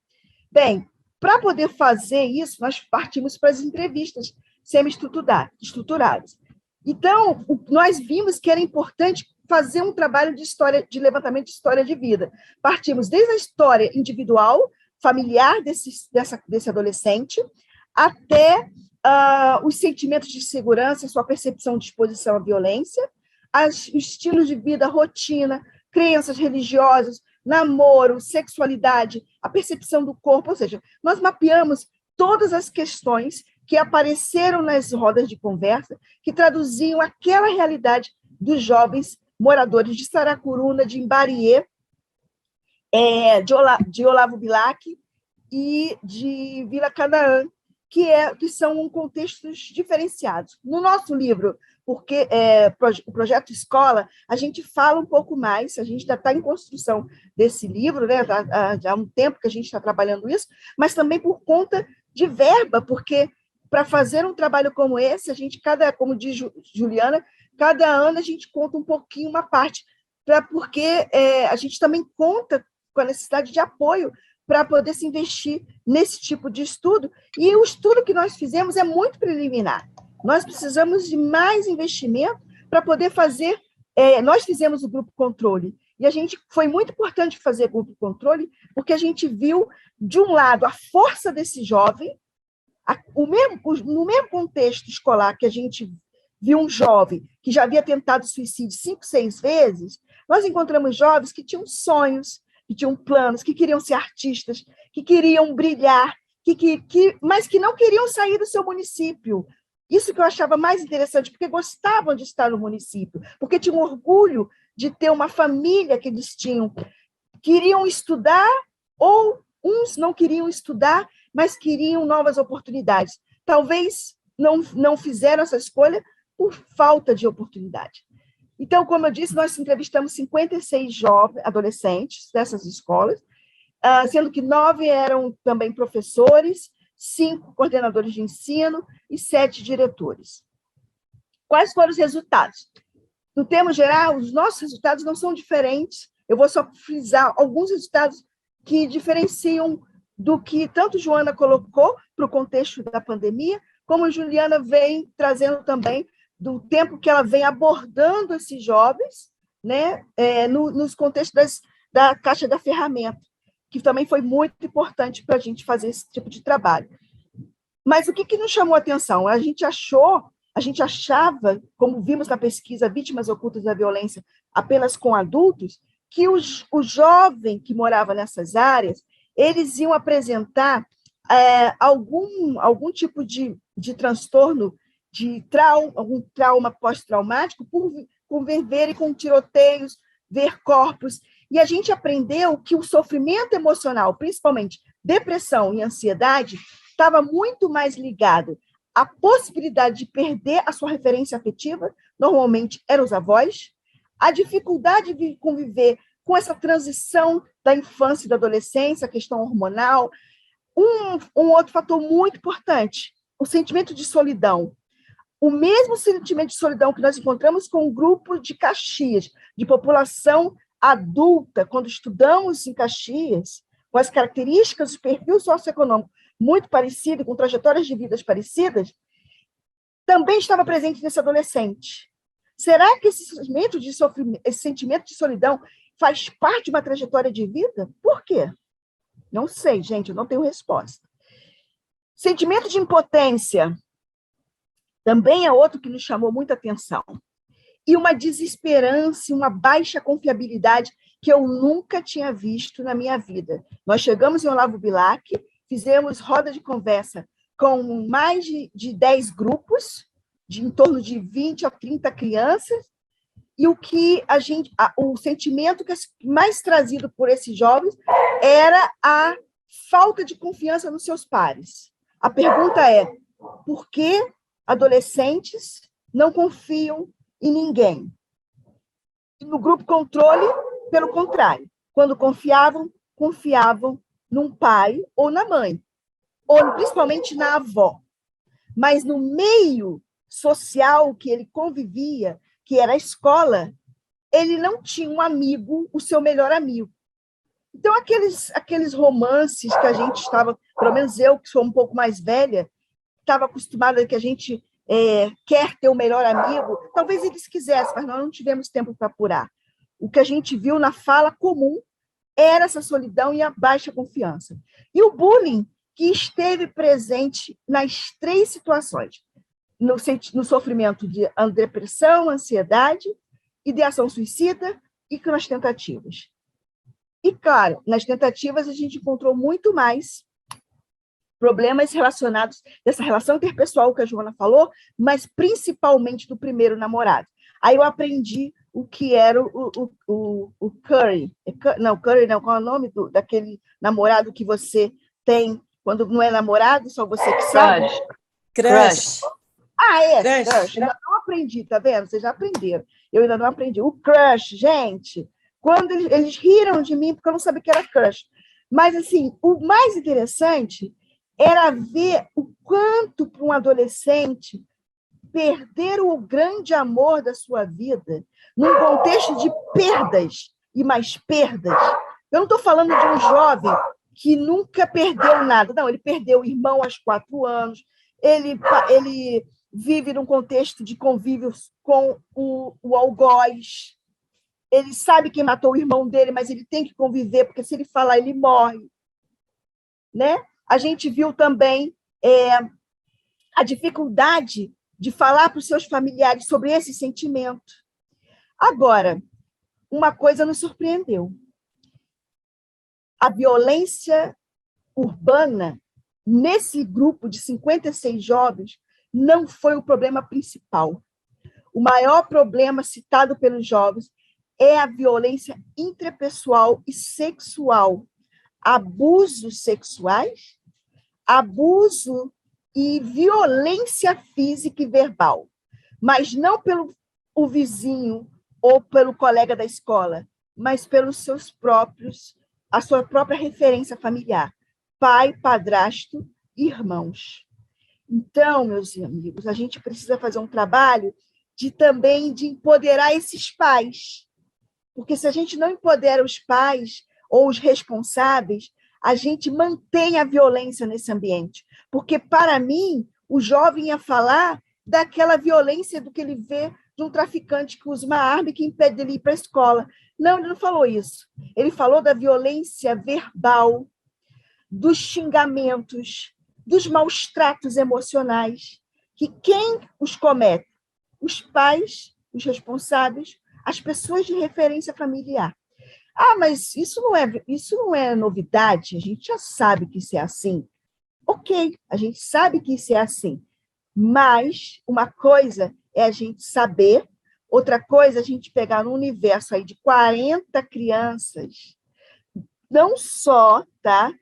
Bem, para poder fazer isso, nós partimos para as entrevistas semi-estruturadas. Então, nós vimos que era importante fazer um trabalho de história, de levantamento de história de vida. Partimos desde a história individual, familiar desse adolescente, até os sentimentos de segurança, sua percepção de exposição à violência, os estilos de vida, rotina, crenças religiosas, namoro, sexualidade, a percepção do corpo, ou seja, nós mapeamos todas as questões que apareceram nas rodas de conversa, que traduziam aquela realidade dos jovens moradores de Saracuruna, de Imbariê, de Olavo Bilac e de Vila Canaã, que são contextos diferenciados. No nosso livro, porque o Projeto Escola, a gente fala um pouco mais, a gente já está em construção desse livro, né? Já há um tempo que a gente está trabalhando isso, mas também por conta de verba, porque para fazer um trabalho como esse, a gente, como diz Juliana, cada ano a gente conta um pouquinho, uma parte, porque a gente também conta com a necessidade de apoio para poder se investir nesse tipo de estudo, e o estudo que nós fizemos é muito preliminar. Nós precisamos de mais investimento para poder fazer... nós fizemos o grupo controle, e foi muito importante fazer grupo controle, porque a gente viu, de um lado, a força desse jovem, no mesmo contexto escolar que a gente viu um jovem que já havia tentado suicídio 5, 6 vezes, nós encontramos jovens que tinham sonhos, que tinham planos, que queriam ser artistas, que queriam brilhar, mas que não queriam sair do seu município. Isso que eu achava mais interessante, porque gostavam de estar no município, porque tinham orgulho de ter uma família que eles tinham. Queriam estudar, ou uns não queriam estudar, mas queriam novas oportunidades. Talvez não fizeram essa escolha por falta de oportunidade. Então, como eu disse, nós entrevistamos 56 jovens, adolescentes dessas escolas, sendo que 9 eram também professores, 5 coordenadores de ensino e 7 diretores. Quais foram os resultados? No termo geral, os nossos resultados não são diferentes. Eu vou só frisar alguns resultados que diferenciam do que tanto Joana colocou para o contexto da pandemia, como Juliana vem trazendo também do tempo que ela vem abordando esses jovens, né, nos contextos da Caixa da Ferramenta, que também foi muito importante para a gente fazer esse tipo de trabalho. Mas o que nos chamou a atenção? A gente achava, como vimos na pesquisa Vítimas Ocultas da Violência apenas com adultos, que o jovem que morava nessas áreas, eles iam apresentar algum tipo de transtorno, algum trauma pós-traumático, por conviverem com tiroteios, ver corpos. E a gente aprendeu que o sofrimento emocional, principalmente depressão e ansiedade, estava muito mais ligado à possibilidade de perder a sua referência afetiva, normalmente eram os avós, a dificuldade de conviver com essa transição da infância e da adolescência, a questão hormonal. Um outro fator muito importante, o sentimento de solidão. O mesmo sentimento de solidão que nós encontramos com um grupo de Caxias, de população adulta, quando estudamos em Caxias, com as características do perfil socioeconômico muito parecido, com trajetórias de vidas parecidas, também estava presente nesse adolescente. Será que esse sentimento de sofrimento, esse sentimento de solidão faz parte de uma trajetória de vida? Por quê? Não sei, gente, eu não tenho resposta. Sentimento de impotência também é outro que nos chamou muita atenção. E uma desesperança, uma baixa confiabilidade que eu nunca tinha visto na minha vida. Nós chegamos em Olavo Bilac, fizemos roda de conversa com mais de 10 grupos, de em torno de 20 a 30 crianças, e o sentimento que mais trazido por esses jovens era a falta de confiança nos seus pares. A pergunta é, por que adolescentes não confiam em ninguém? No grupo controle, pelo contrário, quando confiavam num pai ou na mãe, ou principalmente na avó. Mas no meio social que ele convivia, que era a escola, ele não tinha um amigo, o seu melhor amigo. Então, aqueles romances que a gente estava, pelo menos eu, que sou um pouco mais velha, estava acostumada que a gente quer ter o melhor amigo, talvez eles quisessem, mas nós não tivemos tempo para apurar. O que a gente viu na fala comum era essa solidão e a baixa confiança. E o bullying, que esteve presente nas 3 situações, no sofrimento de depressão, ansiedade, ideação suicida e nas tentativas. E, claro, nas tentativas a gente encontrou muito mais problemas relacionados dessa relação interpessoal que a Joana falou, mas principalmente do primeiro namorado. Aí eu aprendi o que era o Curry. Não, Curry não, qual é o nome daquele namorado que você tem quando não é namorado, só você que sabe? Crush. Crush. Ainda não aprendi, tá vendo? Vocês já aprenderam. Eu ainda não aprendi. O crush, gente, quando eles riram de mim, porque eu não sabia que era crush. Mas, assim, o mais interessante era ver o quanto para um adolescente perder o grande amor da sua vida num contexto de perdas e mais perdas. Eu não estou falando de um jovem que nunca perdeu nada. Não, ele perdeu o irmão aos 4 anos, ele vive num contexto de convívio com o algoz, ele sabe quem matou o irmão dele, mas ele tem que conviver, porque se ele falar, ele morre. Né? A gente viu também a dificuldade de falar para os seus familiares sobre esse sentimento. Agora, uma coisa nos surpreendeu. A violência urbana, nesse grupo de 56 jovens, não foi o problema principal. O maior problema citado pelos jovens é a violência intrapessoal e sexual. Abusos sexuais, abuso e violência física e verbal, mas não pelo o vizinho ou pelo colega da escola, mas pelos seus próprios, a sua própria referência familiar, pai, padrasto, irmãos. Então, meus amigos, a gente precisa fazer um trabalho também de empoderar esses pais, porque se a gente não empodera os pais ou os responsáveis, a gente mantém a violência nesse ambiente. Porque, para mim, o jovem ia falar daquela violência do que ele vê de um traficante que usa uma arma e que impede dele ir para a escola. Não, ele não falou isso. Ele falou da violência verbal, dos xingamentos, dos maus tratos emocionais, que quem os comete? Os pais, os responsáveis, as pessoas de referência familiar. Ah, mas isso não é novidade, a gente já sabe que isso é assim. Ok, a gente sabe que isso é assim, mas uma coisa é a gente saber, outra coisa é a gente pegar um universo aí de 40 crianças, não só, tá?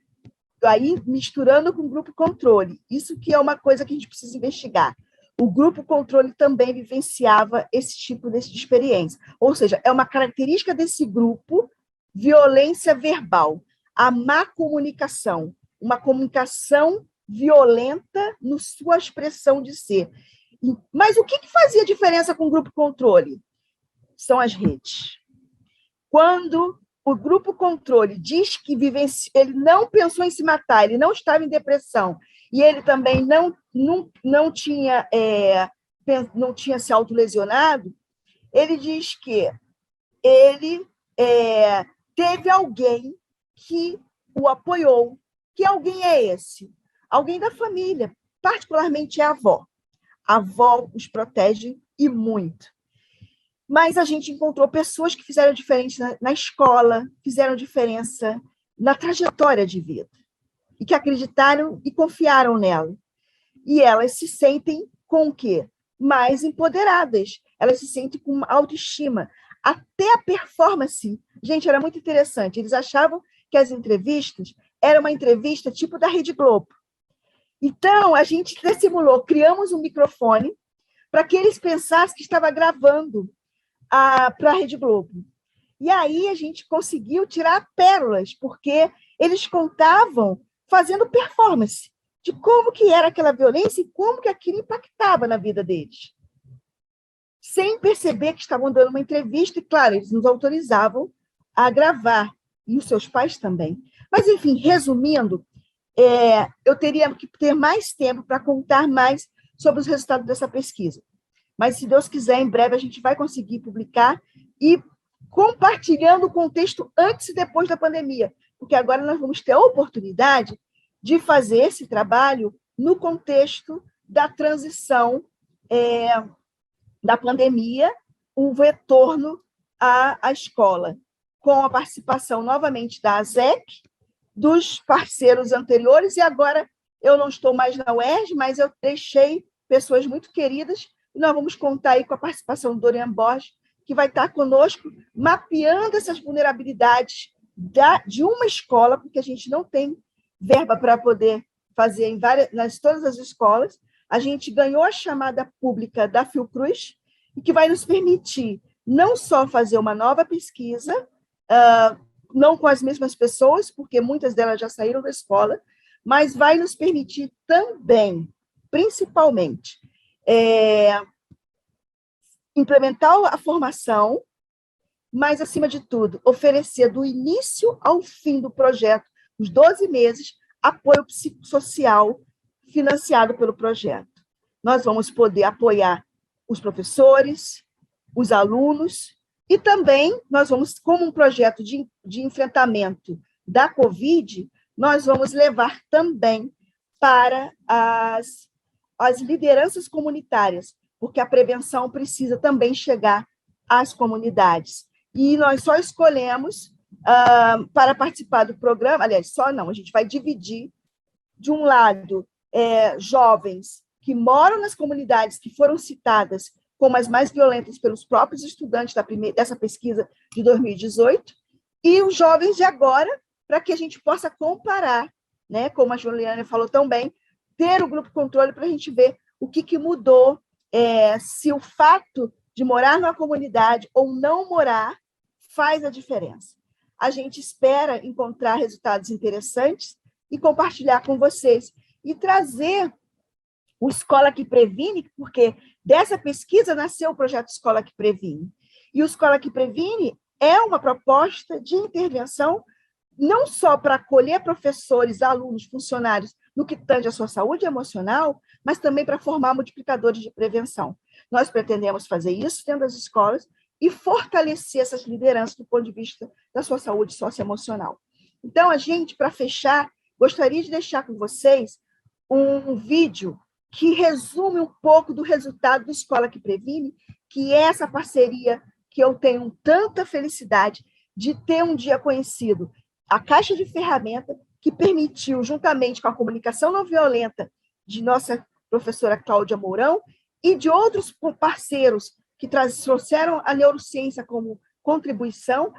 Aí misturando com o grupo controle, isso que é uma coisa que a gente precisa investigar. O grupo controle também vivenciava esse tipo de experiência, ou seja, é uma característica desse grupo violência verbal, a má comunicação, uma comunicação violenta na sua expressão de ser. Mas o que fazia diferença com o grupo controle? São as redes. Quando o grupo controle diz que ele não pensou em se matar, ele não estava em depressão, e ele também não tinha se autolesionado, ele diz que ele teve alguém que o apoiou. Que alguém é esse? Alguém da família, particularmente a avó. A avó os protege e muito. Mas a gente encontrou pessoas que fizeram diferença na escola, fizeram diferença na trajetória de vida, e que acreditaram e confiaram nela. E elas se sentem com o quê? Mais empoderadas, elas se sentem com autoestima. Até a performance, gente, era muito interessante. Eles achavam que as entrevistas eram uma entrevista tipo da Rede Globo. Então, a gente simulou, criamos um microfone para que eles pensassem que estava gravando para a Rede Globo. E aí a gente conseguiu tirar pérolas, porque eles contavam fazendo performance de como que era aquela violência e como que aquilo impactava na vida deles. Sem perceber que estavam dando uma entrevista, e, claro, eles nos autorizavam a gravar, e os seus pais também. Mas, enfim, resumindo, eu teria que ter mais tempo para contar mais sobre os resultados dessa pesquisa. Mas, se Deus quiser, em breve a gente vai conseguir publicar e compartilhando o contexto antes e depois da pandemia, porque agora nós vamos ter a oportunidade de fazer esse trabalho no contexto da transição da pandemia, o retorno à escola, com a participação novamente da ASEC, dos parceiros anteriores, e agora eu não estou mais na UERJ, mas eu deixei pessoas muito queridas, e nós vamos contar aí com a participação do Dorian Borges, que vai estar conosco, mapeando essas vulnerabilidades de uma escola, porque a gente não tem verba para poder fazer em todas as escolas. A gente ganhou a chamada pública da Fiocruz, e que vai nos permitir não só fazer uma nova pesquisa, não com as mesmas pessoas, porque muitas delas já saíram da escola, mas vai nos permitir também, principalmente, implementar a formação, mas, acima de tudo, oferecer do início ao fim do projeto, os 12 meses, apoio psicossocial financiado pelo projeto. Nós vamos poder apoiar os professores, os alunos, e também nós vamos, como um projeto de enfrentamento da Covid, nós vamos levar também para as lideranças comunitárias, porque a prevenção precisa também chegar às comunidades. E nós só escolhemos para participar do programa, aliás, só não, a gente vai dividir, de um lado, jovens que moram nas comunidades que foram citadas como as mais violentas pelos próprios estudantes dessa pesquisa de 2018, e os jovens de agora, para que a gente possa comparar, né, como a Juliana falou tão bem, ter o grupo controle para a gente ver o que mudou, se o fato de morar numa comunidade ou não morar faz a diferença. A gente espera encontrar resultados interessantes e compartilhar com vocês, e trazer o Escola que Previne, porque dessa pesquisa nasceu o projeto Escola que Previne. E o Escola que Previne é uma proposta de intervenção não só para acolher professores, alunos, funcionários no que tange a sua saúde emocional, mas também para formar multiplicadores de prevenção. Nós pretendemos fazer isso dentro das escolas e fortalecer essas lideranças do ponto de vista da sua saúde socioemocional. Então, a gente, para fechar, gostaria de deixar com vocês um vídeo que resume um pouco do resultado do Escola que Previne, que é essa parceria que eu tenho tanta felicidade de ter um dia conhecido, a caixa de ferramenta que permitiu, juntamente com a comunicação não violenta de nossa professora Cláudia Mourão e de outros parceiros que trouxeram a neurociência como contribuição,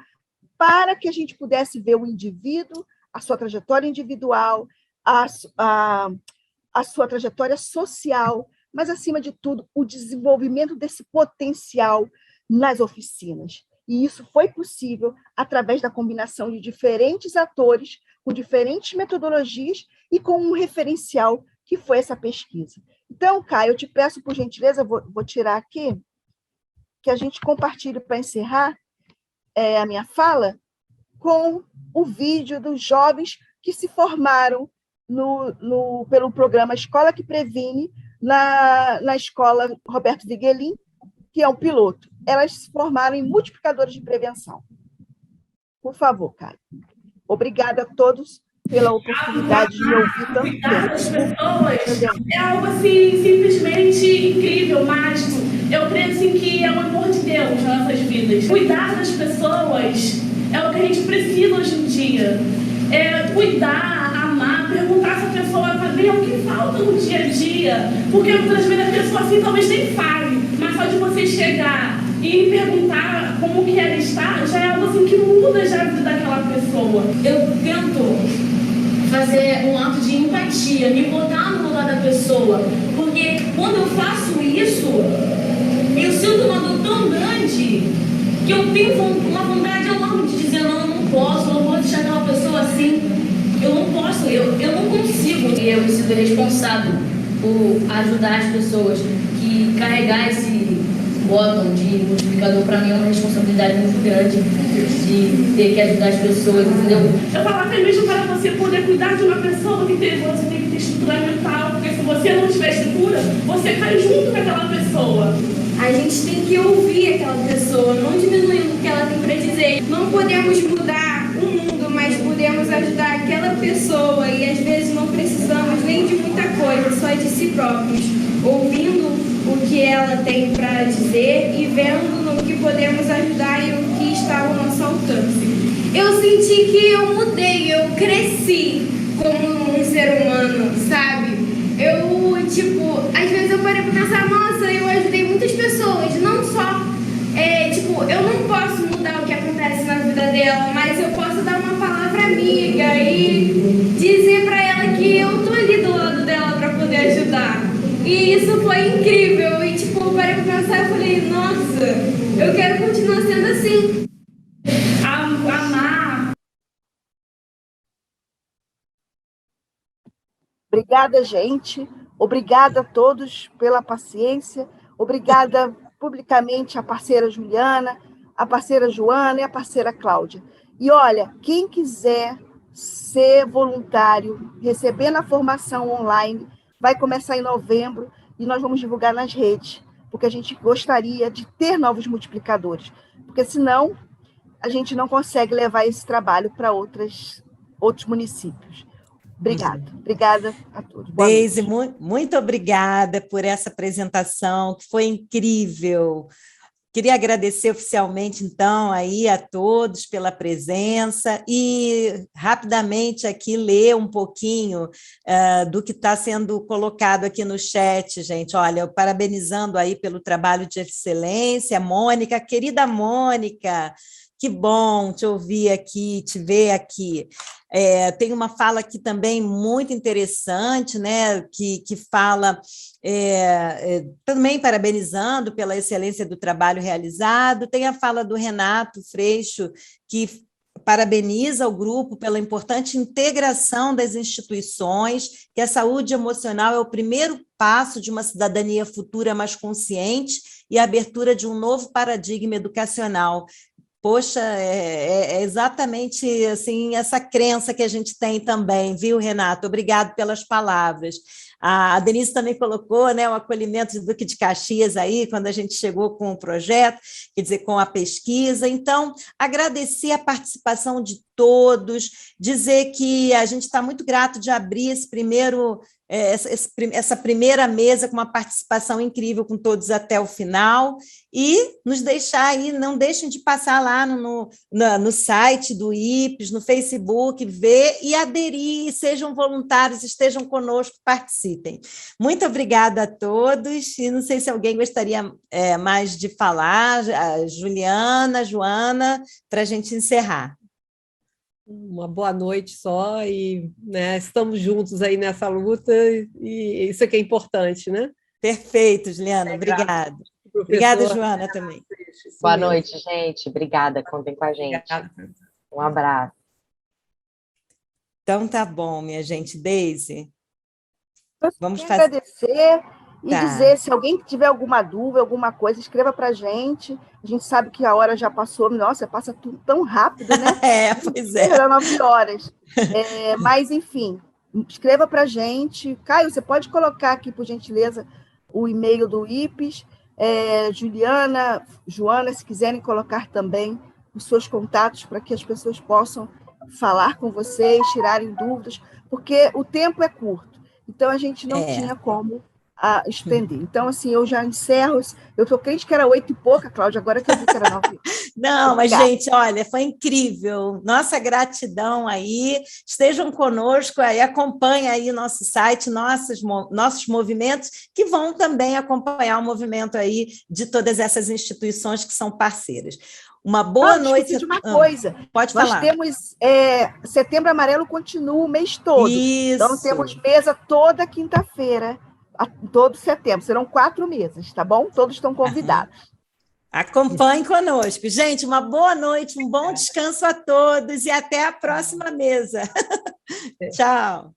para que a gente pudesse ver o indivíduo, a sua trajetória individual, a sua trajetória social, mas, acima de tudo, o desenvolvimento desse potencial nas oficinas. E isso foi possível através da combinação de diferentes atores, com diferentes metodologias e com um referencial que foi essa pesquisa. Então, Caio, eu te peço, por gentileza, vou tirar aqui, que a gente compartilhe para encerrar a minha fala, com o vídeo dos jovens que se formaram pelo programa Escola que Previne, na escola Roberto Viguelin, que é um piloto. Elas se formaram em multiplicadores de prevenção. Por favor, Caio. Obrigada a todos pela oportunidade de me ouvir tanto Cuidar das tempo. pessoas é algo assim, simplesmente incrível, mágico. Eu creio assim, que é o amor de Deus nas nossas vidas. Cuidar das pessoas é o que a gente precisa hoje em dia. É cuidar, amar, perguntar se a pessoa vai fazer o que falta no dia a dia. Porque muitas vezes a pessoa assim talvez nem fale, mas só de você chegar e perguntar como que ela está, já é algo assim que muda já a vida daquela pessoa. Eu tento fazer um ato de empatia, me botar no lugar da pessoa, porque quando eu faço isso, eu sinto uma dor tão grande que eu tenho uma vontade enorme de dizer não, eu não vou deixar aquela pessoa assim, eu não posso, eu não consigo. E eu me sinto responsável por ajudar as pessoas, que carregar esse bottom de multiplicador para mim é uma responsabilidade muito grande de ter que ajudar as pessoas, entendeu? Eu falo até mesmo para você poder cuidar de uma pessoa que você tem que ter estrutura mental, porque se você não tiver estrutura, você cai junto com aquela pessoa. A gente tem que ouvir aquela pessoa, não diminuindo o que ela tem para dizer. Não podemos mudar o mundo, mas podemos ajudar aquela pessoa e às vezes não precisamos nem de muita coisa, só de si próprios, ouvindo o que ela tem para dizer e vendo no que podemos ajudar e o que está ao nosso alcance. Eu senti que eu mudei, eu cresci como um ser humano, sabe? Às vezes eu parei pra pensar, nossa, eu ajudei muitas pessoas, não só, eu não posso mudar o que acontece na vida dela, mas eu posso dar uma palavra amiga e dizer pra ela que eu tô ali do lado dela pra poder ajudar. E isso foi incrível, e eu parei pra pensar e falei, nossa, eu quero continuar sendo assim. Amar. Obrigada, gente. Obrigada a todos pela paciência. Obrigada publicamente à parceira Juliana, à parceira Joana e à parceira Cláudia. E olha, quem quiser ser voluntário, recebendo a formação online, vai começar em novembro e nós vamos divulgar nas redes, porque a gente gostaria de ter novos multiplicadores, porque senão a gente não consegue levar esse trabalho para outros municípios. Obrigada a todos. Deise, muito obrigada por essa apresentação, que foi incrível. Queria agradecer oficialmente, então, aí a todos pela presença e, rapidamente, aqui ler um pouquinho do que está sendo colocado aqui no chat, gente. Olha, parabenizando aí pelo trabalho de excelência, Mônica, querida Mônica, que bom te ouvir aqui, te ver aqui. Tem uma fala aqui também muito interessante, né, que fala também parabenizando pela excelência do trabalho realizado. Tem a fala do Renato Freixo, que parabeniza o grupo pela importante integração das instituições, que a saúde emocional é o primeiro passo de uma cidadania futura mais consciente e a abertura de um novo paradigma educacional. Poxa, é exatamente assim, essa crença que a gente tem também, viu, Renato? Obrigado pelas palavras. A Denise também colocou, né, o acolhimento do Duque de Caxias aí, quando a gente chegou com o projeto, quer dizer, com a pesquisa. Então, agradecer a participação de todos, dizer que a gente está muito grato de abrir essa primeira mesa com uma participação incrível com todos até o final, e nos deixar aí, não deixem de passar lá no site do IPES, no Facebook, ver e aderir, sejam voluntários, estejam conosco, participem. Muito obrigada a todos, e não sei se alguém gostaria mais de falar, a Juliana, Joana, para a gente encerrar. Uma boa noite só, e né, estamos juntos aí nessa luta, e isso é que é importante, né? Perfeito, Juliana, obrigada. Obrigada, Joana, também. Boa noite, gente. Obrigada, contem com a gente. Obrigada. Um abraço. Então, tá bom, minha gente. Deise, vamos agradecer e dizer, se alguém tiver alguma dúvida, alguma coisa, escreva para a gente. A gente sabe que a hora já passou. Nossa, passa tudo tão rápido, né? Pois é. Era 9 horas. Mas, enfim, escreva para a gente. Caio, você pode colocar aqui, por gentileza, o e-mail do IPES, Juliana, Joana, se quiserem colocar também os seus contatos para que as pessoas possam falar com vocês, tirarem dúvidas, porque o tempo é curto, então a gente não tinha como estender. Então, assim, eu já encerro. Eu estou crente que era 8 e pouca, Cláudia, agora que eu vi que era 9. Não, mas, gente, olha, foi incrível. Nossa gratidão aí. Estejam conosco aí, acompanhem aí nosso site, nossos movimentos, que vão também acompanhar o movimento aí de todas essas instituições que são parceiras. Uma boa noite. De uma coisa. Pode falar. Nós temos Setembro Amarelo continua o mês todo. Isso. Então, temos mesa toda quinta-feira, todo setembro. Serão 4 mesas, tá bom? Todos estão convidados. Acompanhe conosco. Gente, uma boa noite, um bom descanso a todos e até a próxima mesa. Tchau.